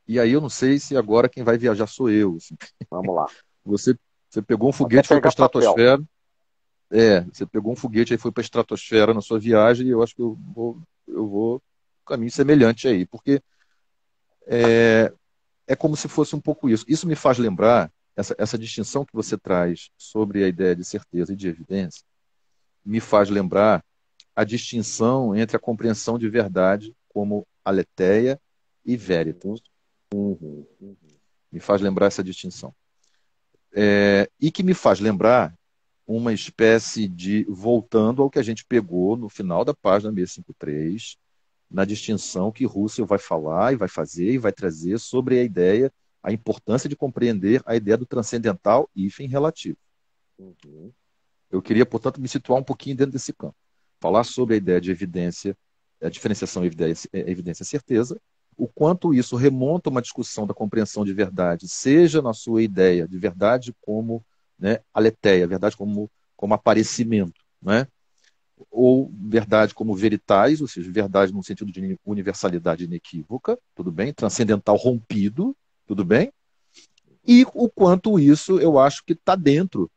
E aí eu não sei se agora quem vai viajar sou eu. Assim. Vamos lá. Você pegou um Vou até foguete e foi para a pegar papel. estratosfera. Você pegou um foguete e foi para a estratosfera na sua viagem, e eu acho que eu vou caminho semelhante aí, porque é como se fosse um pouco isso. Isso me faz lembrar, essa distinção que você traz sobre a ideia de certeza e de evidência, me faz lembrar a distinção entre a compreensão de verdade como aletheia e veritas. Uhum. Me faz lembrar essa distinção. E que me faz lembrar uma espécie de, voltando ao que a gente pegou no final da página 653, na distinção que Russell vai falar e vai fazer e vai trazer sobre a ideia, a importância de compreender a ideia do transcendental hífen relativo. Uhum. Eu queria, portanto, me situar um pouquinho dentro desse campo. Falar sobre a ideia de evidência, a diferenciação evidência-certeza, o quanto isso remonta a uma discussão da compreensão de verdade, seja na sua ideia de verdade como, né, aletheia, verdade como aparecimento, né? Ou verdade como veritas, ou seja, verdade no sentido de universalidade inequívoca, tudo bem? Transcendental rompido, tudo bem? E o quanto isso eu acho que está dentro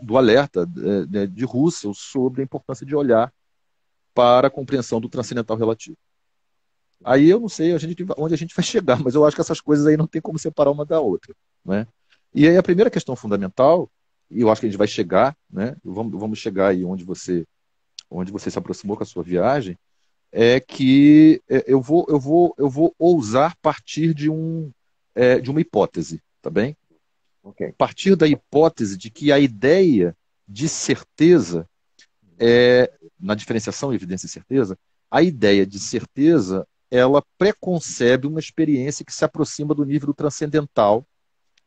do alerta de Russell sobre a importância de olhar para a compreensão do transcendental relativo. Aí eu não sei onde a gente vai chegar, mas eu acho que essas coisas aí não tem como separar uma da outra, né? E aí a primeira questão fundamental, e eu acho que a gente vai chegar, né? Vamos chegar aí onde você se aproximou com a sua viagem, é que eu vou ousar partir de uma hipótese, tá bem? Ok. Partir da hipótese de que a ideia de certeza na diferenciação evidência e certeza, a ideia de certeza ela preconcebe uma experiência que se aproxima do nível transcendental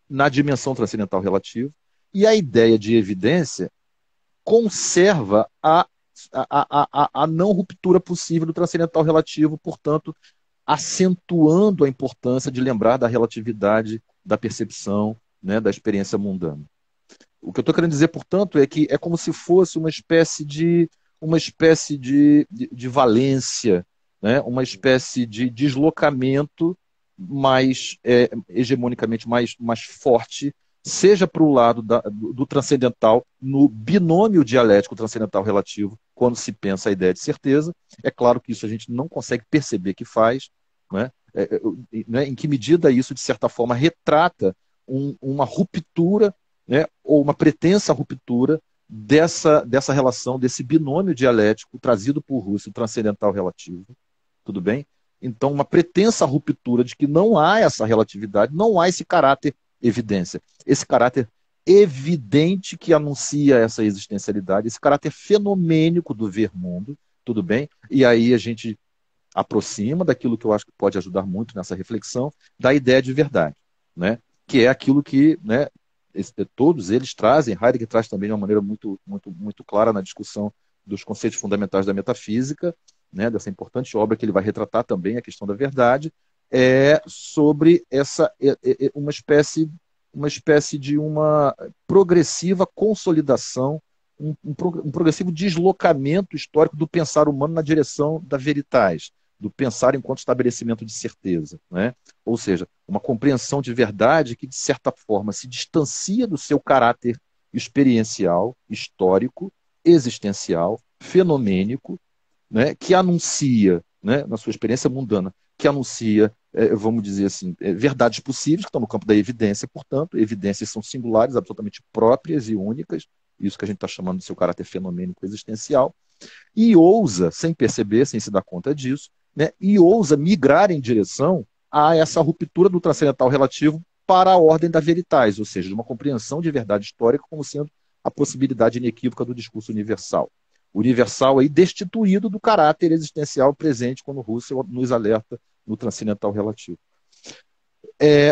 na dimensão transcendental relativa, e a ideia de evidência conserva a não ruptura possível do transcendental relativo, portanto, acentuando a importância de lembrar da relatividade da percepção, né, da experiência mundana. O que eu estou querendo dizer, portanto, é que é como se fosse uma espécie de valência, né? Uma espécie de deslocamento mais hegemonicamente mais forte, seja para o lado do transcendental, no binômio dialético transcendental relativo, quando se pensa a ideia de certeza. É claro que isso a gente não consegue perceber que faz, né? Né? Em que medida isso, de certa forma, retrata uma ruptura, né, ou uma pretensa ruptura dessa relação, desse binômio dialético trazido por Russell, transcendental relativo. Tudo bem? Então, uma pretensa ruptura de que não há essa relatividade, não há esse caráter evidência, esse caráter evidente que anuncia essa existencialidade, esse caráter fenomênico do ver mundo, tudo bem? E aí a gente aproxima daquilo que eu acho que pode ajudar muito nessa reflexão, da ideia de verdade, né? Que é aquilo que, né, todos eles trazem, Heidegger traz também de uma maneira muito clara na discussão dos conceitos fundamentais da metafísica, né, dessa importante obra que ele vai retratar também a questão da verdade, sobre uma espécie de uma progressiva consolidação, um progressivo deslocamento histórico do pensar humano na direção da veritas, do pensar enquanto estabelecimento de certeza, né? Ou seja, uma compreensão de verdade que, de certa forma, se distancia do seu caráter experiencial, histórico, existencial, fenomênico, né? Que anuncia, né, na sua experiência mundana, que anuncia, vamos dizer assim, verdades possíveis, que estão no campo da evidência, portanto, evidências são singulares, absolutamente próprias e únicas, isso que a gente está chamando de seu caráter fenomênico existencial, e ousa, sem perceber, sem se dar conta disso, né, e ousa migrar em direção a essa ruptura do transcendental relativo para a ordem da veritas, ou seja, de uma compreensão de verdade histórica como sendo a possibilidade inequívoca do discurso universal. Universal aí destituído do caráter existencial presente quando Russell nos alerta no transcendental relativo.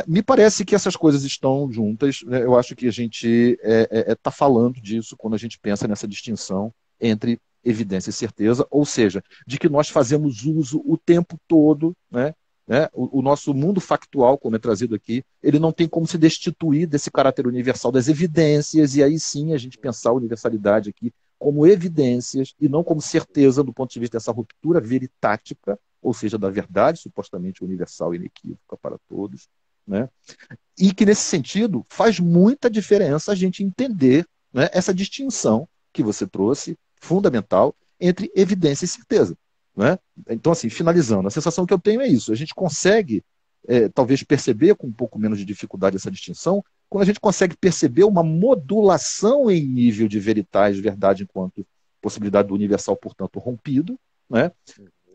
Me parece que essas coisas estão juntas, né? Eu acho que a gente está falando disso quando a gente pensa nessa distinção entre evidência e certeza, ou seja, de que nós fazemos uso o tempo todo, né? O nosso mundo factual, como é trazido aqui, ele não tem como se destituir desse caráter universal das evidências, e aí sim a gente pensar a universalidade aqui como evidências e não como certeza do ponto de vista dessa ruptura veritática, ou seja, da verdade supostamente universal e inequívoca para todos, né? E que, nesse sentido, faz muita diferença a gente entender, né, essa distinção que você trouxe, fundamental, entre evidência e certeza. Né? Então, assim, finalizando, a sensação que eu tenho é isso. A gente consegue, talvez, perceber com um pouco menos de dificuldade essa distinção, quando a gente consegue perceber uma modulação em nível de veritas, verdade, enquanto possibilidade do universal, portanto, rompido, né?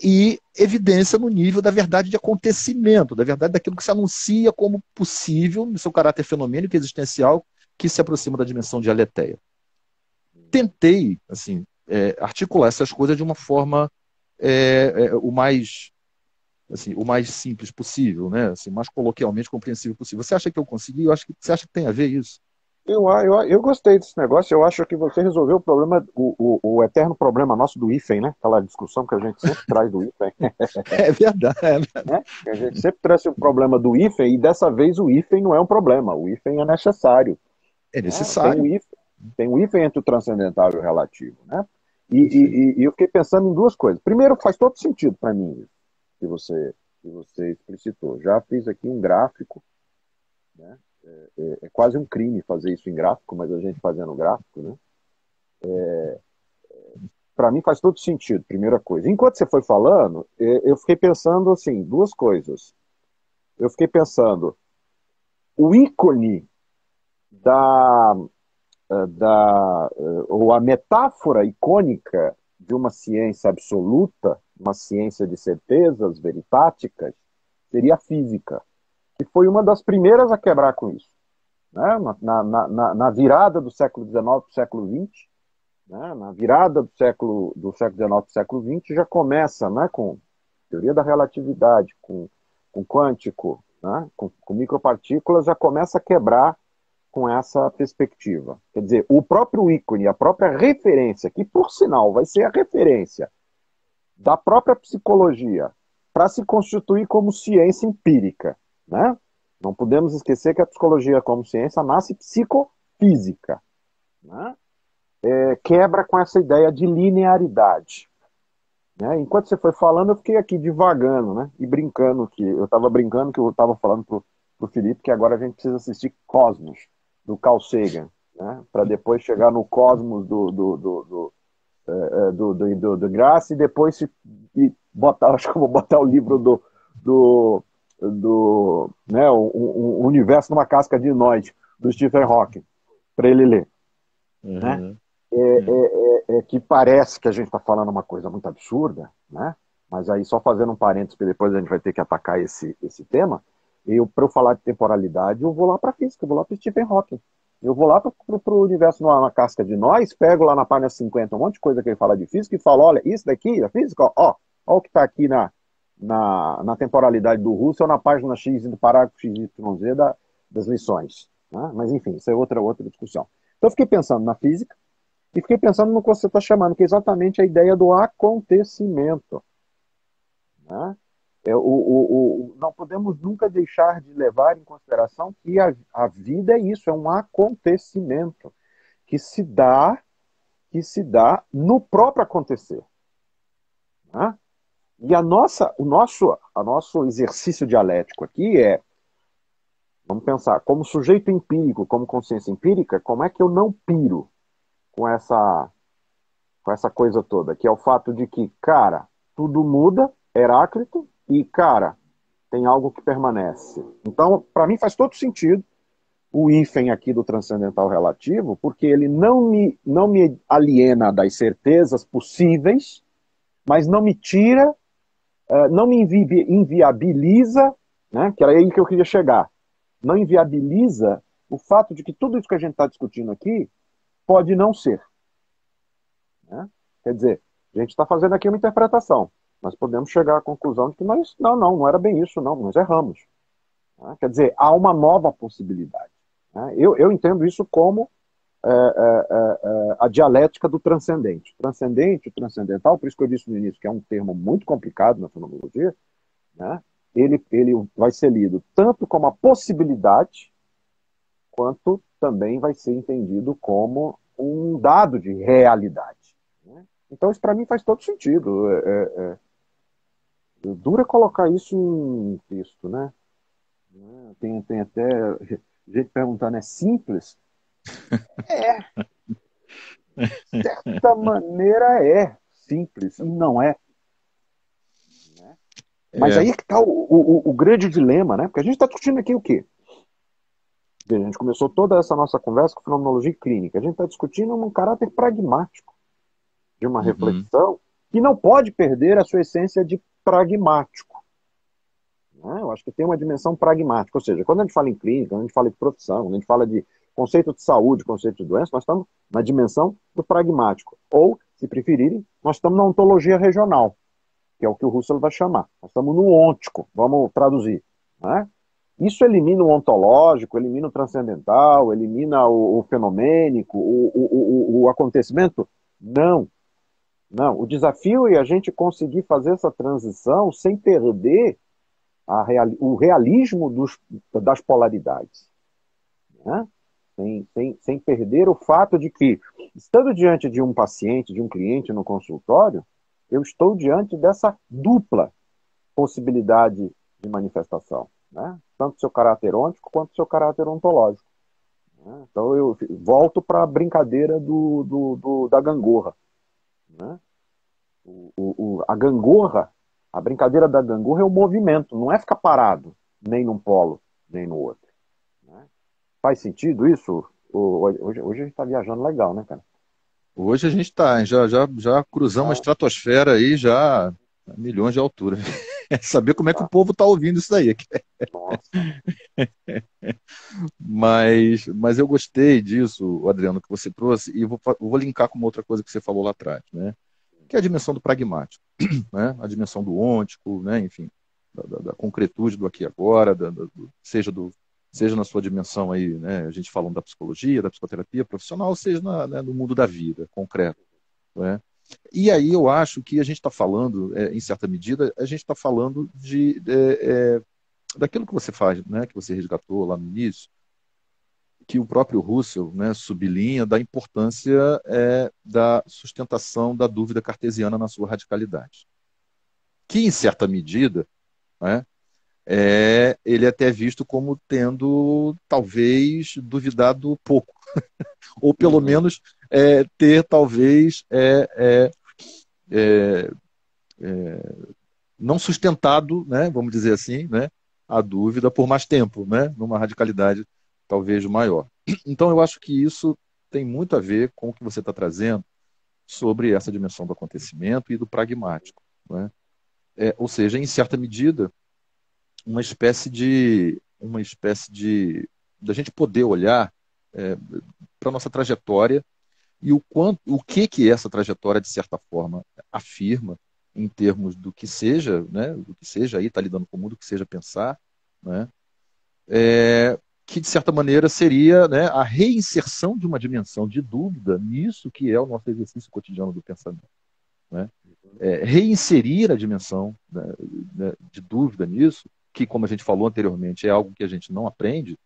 E evidência no nível da verdade de acontecimento, da verdade daquilo que se anuncia como possível no seu caráter fenomênico e existencial, que se aproxima da dimensão de aletheia. Tentei, assim, articular essas coisas de uma forma o mais simples possível, né? Assim, mais coloquialmente compreensível possível. Você acha que eu consegui? Você acha que tem a ver isso? Eu gostei desse negócio. Eu acho que você resolveu o problema, o eterno problema nosso do hífen, né? Aquela discussão que a gente sempre traz do hífen, É verdade, é verdade. né? A gente sempre traz o problema do hífen, e dessa vez o hífen não é um problema, o hífen é necessário. É Né? Tem necessário. o hífen, tem o hífen entre o transcendental e o relativo. Né? E, Isso aí. e eu fiquei pensando em duas coisas. Primeiro, faz todo sentido para mim isso que você explicitou. Já fiz aqui um gráfico, né? É quase um crime fazer isso em gráfico, mas a gente fazendo gráfico, né? para mim faz todo sentido, primeira coisa. Enquanto você foi falando, eu fiquei pensando assim, duas coisas. Eu fiquei pensando, o ícone da, ou a metáfora icônica de uma ciência absoluta, uma ciência de certezas veritáticas, seria a física, que foi uma das primeiras a quebrar com isso. Né? Na virada do século XIX para o século XX, né? Na virada do século XIX para o século XX, já começa, né, com teoria da relatividade, com quântico, né, com micropartículas, já começa a quebrar com essa perspectiva. Quer dizer, o próprio ícone, a própria referência, que por sinal vai ser a referência da própria psicologia para se constituir como ciência empírica, né? Não podemos esquecer que a psicologia como ciência nasce psicofísica, né? Quebra com essa ideia de linearidade. Né? Enquanto você foi falando, eu fiquei aqui divagando, né? E brincando, que eu estava brincando que eu estava falando pro Felipe que agora a gente precisa assistir Cosmos, do Carl Sagan, né? Para depois chegar no Cosmos do Graça e depois e botar, acho que eu vou botar o livro né, o Universo numa Casca de Noite, do Stephen Hawking, para ele ler. Né? Uhum. Que parece que a gente está falando uma coisa muito absurda, né? Mas aí só fazendo um parênteses, porque depois a gente vai ter que atacar esse tema, para eu falar de temporalidade, eu vou lá para a física, eu vou lá para Stephen Hawking. Eu vou lá para o universo numa casca de nós, pego lá na página 50 um monte de coisa que ele fala de física e falo, olha, isso daqui, a física, ó o que está aqui na temporalidade do Russell, na página X do parágrafo XYZ das lições. Né? Mas enfim, isso é outra discussão. Então eu fiquei pensando na física, e fiquei pensando no que você está chamando, que é exatamente a ideia do acontecimento. Né? Não podemos nunca deixar de levar em consideração que a vida é isso, é um acontecimento que se dá no próprio acontecer. Né? E o nosso exercício dialético aqui vamos pensar, como sujeito empírico, como consciência empírica, como é que eu não piro com essa coisa toda, que é o fato de que, cara, tudo muda, Heráclito, e, cara, tem algo que permanece. Então, para mim faz todo sentido o hífen aqui do transcendental relativo, porque ele não me aliena das certezas possíveis, mas não me tira, não me inviabiliza, né, que era aí que eu queria chegar, não inviabiliza o fato de que tudo isso que a gente está discutindo aqui pode não ser. Né? Quer dizer, a gente está fazendo aqui uma interpretação. Nós podemos chegar à conclusão de que não era bem isso, não, nós erramos. Né? Quer dizer, há uma nova possibilidade. Né? Eu entendo isso como a dialética do transcendente. O transcendente, o transcendental, por isso que eu disse no início que é um termo muito complicado na fenomenologia, né? Ele vai ser lido tanto como a possibilidade, quanto também vai ser entendido como um dado de realidade. Né? Então, isso para mim faz todo sentido. Dura colocar isso em texto, né? Tem até gente perguntando, é simples? De certa maneira é simples, e não é. Né? Mas aí é que está o grande dilema, né? Porque a gente está discutindo aqui o quê? A gente começou toda essa nossa conversa com fenomenologia clínica. A gente está discutindo um caráter pragmático de uma reflexão que não pode perder a sua essência de pragmático. Né? Eu acho que tem uma dimensão pragmática. Ou seja, quando a gente fala em clínica, quando a gente fala de profissão, quando a gente fala de conceito de saúde, conceito de doença, nós estamos na dimensão do pragmático. Ou, se preferirem, nós estamos na ontologia regional, que é o que o Husserl vai chamar. Nós estamos no ôntico, vamos traduzir. Né? Isso elimina o ontológico, elimina o transcendental, elimina o fenomênico, o acontecimento? Não. Não. O desafio é a gente conseguir fazer essa transição sem perder o realismo das polaridades. Né? Sem perder o fato de que, estando diante de um paciente, de um cliente no consultório, eu estou diante dessa dupla possibilidade de manifestação. Né? Tanto seu caráter ôntico quanto seu caráter ontológico. Né? Então eu volto para a brincadeira da gangorra. Né? A gangorra, a brincadeira da gangorra é o movimento, não é ficar parado, nem num polo, nem no outro. Né? Faz sentido isso? Hoje a gente está viajando legal, né, cara? Hoje a gente está, já cruzamos a Ah, estratosfera aí, já a milhões de altura. Saber como é que o tá. povo está ouvindo isso daí. Nossa. Mas eu gostei disso, Adriano, que você trouxe, e vou linkar com uma outra coisa que você falou lá atrás, né? Que é a dimensão do pragmático, né? A dimensão do ôntico, né? Enfim, da concretude do aqui e agora, seja na sua dimensão aí, né? A gente falando da psicologia, da psicoterapia profissional, seja né, no mundo da vida, concreto, né? E aí eu acho que a gente está falando, em certa medida, a gente está falando daquilo que você faz, né? Que você resgatou lá no início, que o próprio Russell, né, sublinha da importância da sustentação da dúvida cartesiana na sua radicalidade. Que, em certa medida, né, ele é até visto como tendo, talvez, duvidado pouco, ou pelo Uhum. menos ter, talvez, não sustentado, né, vamos dizer assim, né, a dúvida por mais tempo, né, numa radicalidade talvez maior. Então, eu acho que isso tem muito a ver com o que você está trazendo sobre essa dimensão do acontecimento e do pragmático, né? Ou seja, em certa medida, uma espécie de da gente poder olhar para a nossa trajetória e o que essa trajetória de certa forma afirma em termos do que seja, né, do que seja aí está lidando com o mundo, que seja pensar, né, que de certa maneira seria, né, a reinserção de uma dimensão de dúvida nisso que é o nosso exercício cotidiano do pensamento, né? Reinserir a dimensão, né, de dúvida nisso, que, como a gente falou anteriormente, é algo que a gente não aprende,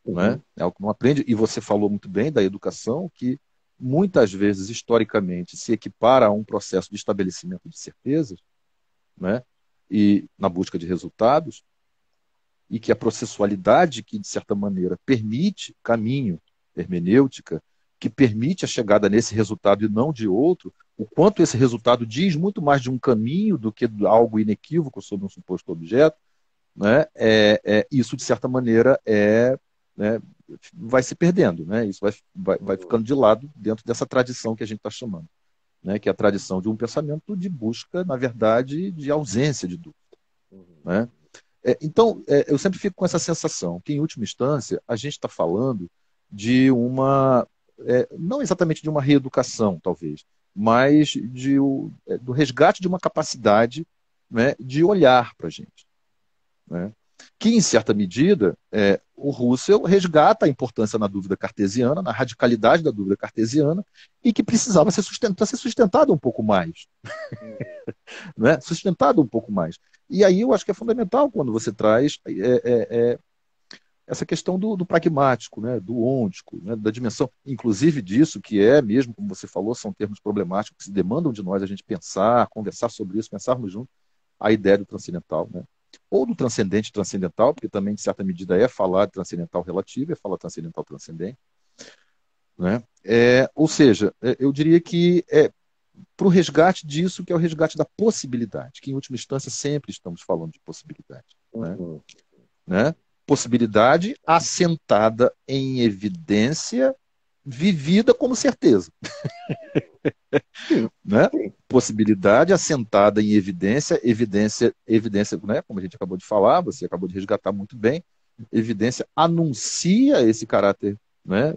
né? Uhum. É algo que não aprende, e você falou muito bem da educação, que muitas vezes, historicamente, se equipara a um processo de estabelecimento de certezas, né? E na busca de resultados, e que a processualidade que, de certa maneira, permite caminho, hermenêutica, que permite a chegada nesse resultado e não de outro, o quanto esse resultado diz muito mais de um caminho do que de algo inequívoco sobre um suposto objeto, né? Isso, de certa maneira, né, vai se perdendo, né? Isso vai Uhum. ficando de lado dentro dessa tradição que a gente está chamando, né? Que é a tradição de um pensamento de busca, na verdade, de ausência de dúvida, Uhum. né? Então, eu sempre fico com essa sensação que, em última instância, a gente está falando de não exatamente de uma reeducação, talvez, mas do resgate de uma capacidade, né, de olhar para a gente, né? Que, em certa medida, o Russell resgata a importância na dúvida cartesiana, na radicalidade da dúvida cartesiana, e que precisava ser sustentada um pouco mais, Uhum. né? Sustentado um pouco mais. E aí eu acho que é fundamental quando você traz essa questão do pragmático, né? Do ôntico, né? Da dimensão, inclusive disso, que mesmo como você falou, são termos problemáticos que se demandam de nós a gente pensar, conversar sobre isso, pensarmos juntos, a ideia do transcendental, né? Ou do transcendente transcendental, porque também, de certa medida, é falar de transcendental relativo, é falar transcendental transcendente, né? Ou seja, eu diria que para o resgate disso, que é o resgate da possibilidade, que em última instância sempre estamos falando de possibilidade, né? Uhum. Né? Possibilidade assentada em evidência, vivida como certeza, Sim, né? sim. Possibilidade assentada em evidência, né? Como a gente acabou de falar, você acabou de resgatar muito bem, evidência anuncia esse caráter, né,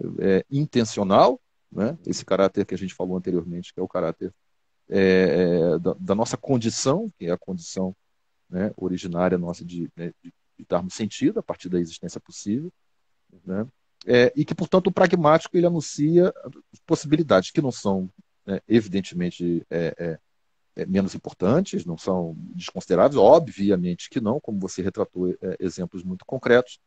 intencional, né? Esse caráter que a gente falou anteriormente, que é o caráter da nossa condição, que é a condição, né, originária nossa de darmos sentido a partir da existência possível, né? E que, portanto, o pragmático ele anuncia possibilidades que não são, evidentemente, menos importantes, não são desconsideráveis, obviamente que não, como você retratou exemplos muito concretos,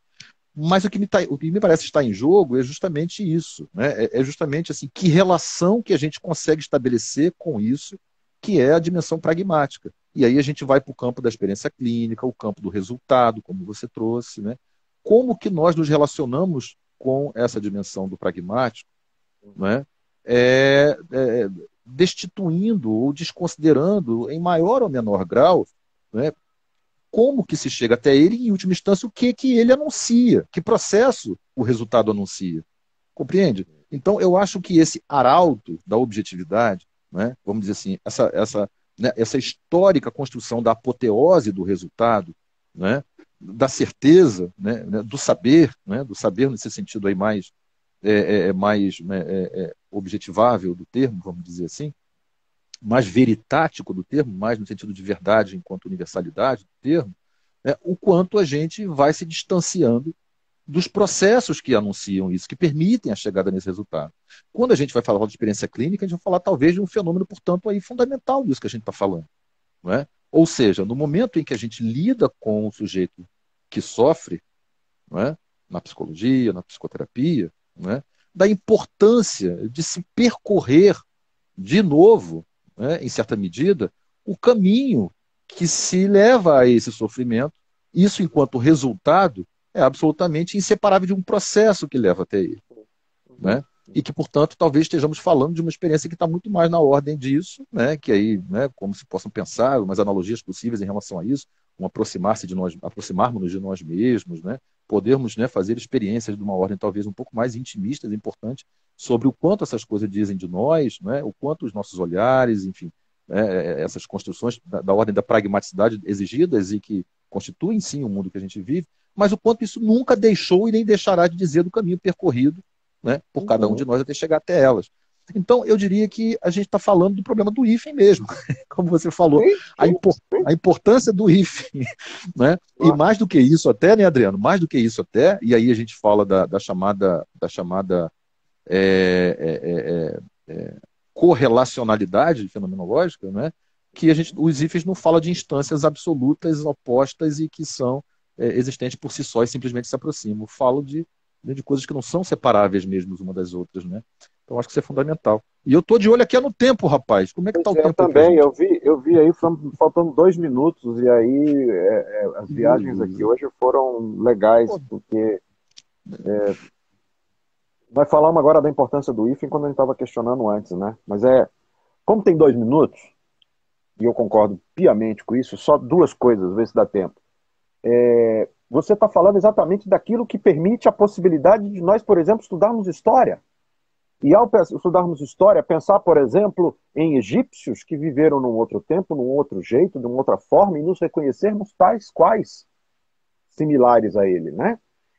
mas o que me parece estar em jogo é justamente isso, né? É justamente assim, que relação que a gente consegue estabelecer com isso, que é a dimensão pragmática. E aí a gente vai para o campo da experiência clínica, o campo do resultado, como você trouxe, né? Como que nós nos relacionamos com essa dimensão do pragmático, Uhum. né? destituindo ou desconsiderando, em maior ou menor grau, né, como que se chega até ele e, em última instância, o que ele anuncia, que processo o resultado anuncia. Compreende? Então, eu acho que esse arauto da objetividade, né, vamos dizer assim, essa histórica construção da apoteose do resultado, né, da certeza, né, do saber nesse sentido aí mais objetivável do termo, vamos dizer assim, mais veritático do termo, mais no sentido de verdade enquanto universalidade do termo, né, o quanto a gente vai se distanciando dos processos que anunciam isso, que permitem a chegada nesse resultado. Quando a gente vai falar de experiência clínica, a gente vai falar talvez de um fenômeno, portanto, aí fundamental disso que a gente está falando. Não é? Ou seja, no momento em que a gente lida com o sujeito que sofre, não é? Na psicologia, na psicoterapia, não é? Da importância de se percorrer de novo, né, em certa medida, o caminho que se leva a esse sofrimento, isso enquanto resultado é absolutamente inseparável de um processo que leva até ele. Né? E que, portanto, talvez estejamos falando de uma experiência que está muito mais na ordem disso, né? Que aí, né, como se possam pensar, umas analogias possíveis em relação a isso, aproximarmos-nos de nós mesmos, né? Podermos, né, fazer experiências de uma ordem talvez um pouco mais intimistas, importante, sobre o quanto essas coisas dizem de nós, né? O quanto os nossos olhares, enfim, essas construções da ordem da pragmaticidade exigidas e que constituem, sim, o mundo que a gente vive, mas o quanto isso nunca deixou e nem deixará de dizer do caminho percorrido, né, por cada um de nós até chegar até elas. Então, eu diria que a gente está falando do problema do hífen mesmo, como você falou, a importância do hífen. Né? E mais do que isso até, né, Adriano? Mais do que isso até, e aí a gente fala da chamada correlacionalidade fenomenológica, né? Que os hífens não falam de instâncias absolutas, opostas e que são existentes por si só e simplesmente se aproximam. Falam de coisas que não são separáveis mesmo uma das outras, né? Então acho que isso é fundamental. E eu tô de olho aqui no tempo, rapaz. Como é que tá o tempo? Também, eu vi aí, faltando 2 minutos, e aí as viagens aqui hoje foram legais, porque nós falamos agora da importância do hífen quando a gente estava questionando antes, né? Mas como tem 2 minutos, e eu concordo piamente com isso, só 2 coisas, ver se dá tempo. Você está falando exatamente daquilo que permite a possibilidade de nós, por exemplo, estudarmos história. E ao estudarmos história, pensar, por exemplo, em egípcios que viveram num outro tempo, num outro jeito, de uma outra forma, e nos reconhecermos tais quais similares a ele, né?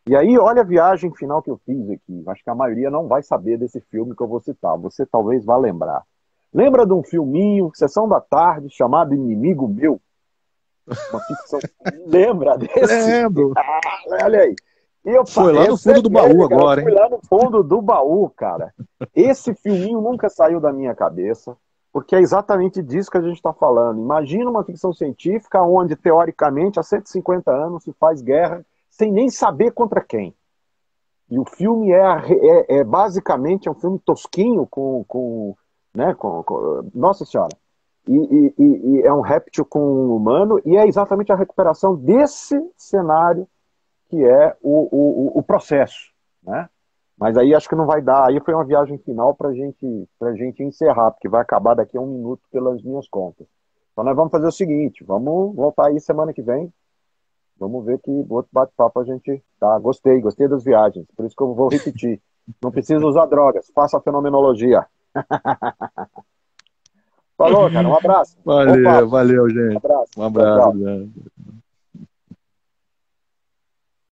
E aí, olha a viagem final que eu fiz aqui. Acho que a maioria não vai saber desse filme que eu vou citar. Você talvez vá lembrar. Lembra de um filminho, Sessão da Tarde, chamado Inimigo Meu? Uma ficção. Lembra desse? Lembro. Olha aí. Foi lá no fundo do baú agora, hein? Foi lá no fundo do baú, cara. Esse filminho nunca saiu da minha cabeça, porque é exatamente disso que a gente está falando. Imagina uma ficção científica onde, teoricamente, há 150 anos se faz guerra sem nem saber contra quem. E o filme basicamente um filme tosquinho Nossa Senhora. E é um réptil com um humano, e é exatamente a recuperação desse cenário que é o processo, né? Mas aí acho que não vai dar. Aí foi uma viagem final para gente encerrar, porque vai acabar daqui a 1 minuto pelas minhas contas. Então nós vamos fazer o seguinte, vamos voltar aí semana que vem, vamos ver que outro bate-papo a gente... Tá, gostei das viagens, por isso que eu vou repetir. Não precisa usar drogas, faça a fenomenologia. Falou, cara, um abraço. Valeu, gente. Um abraço. Um abraço.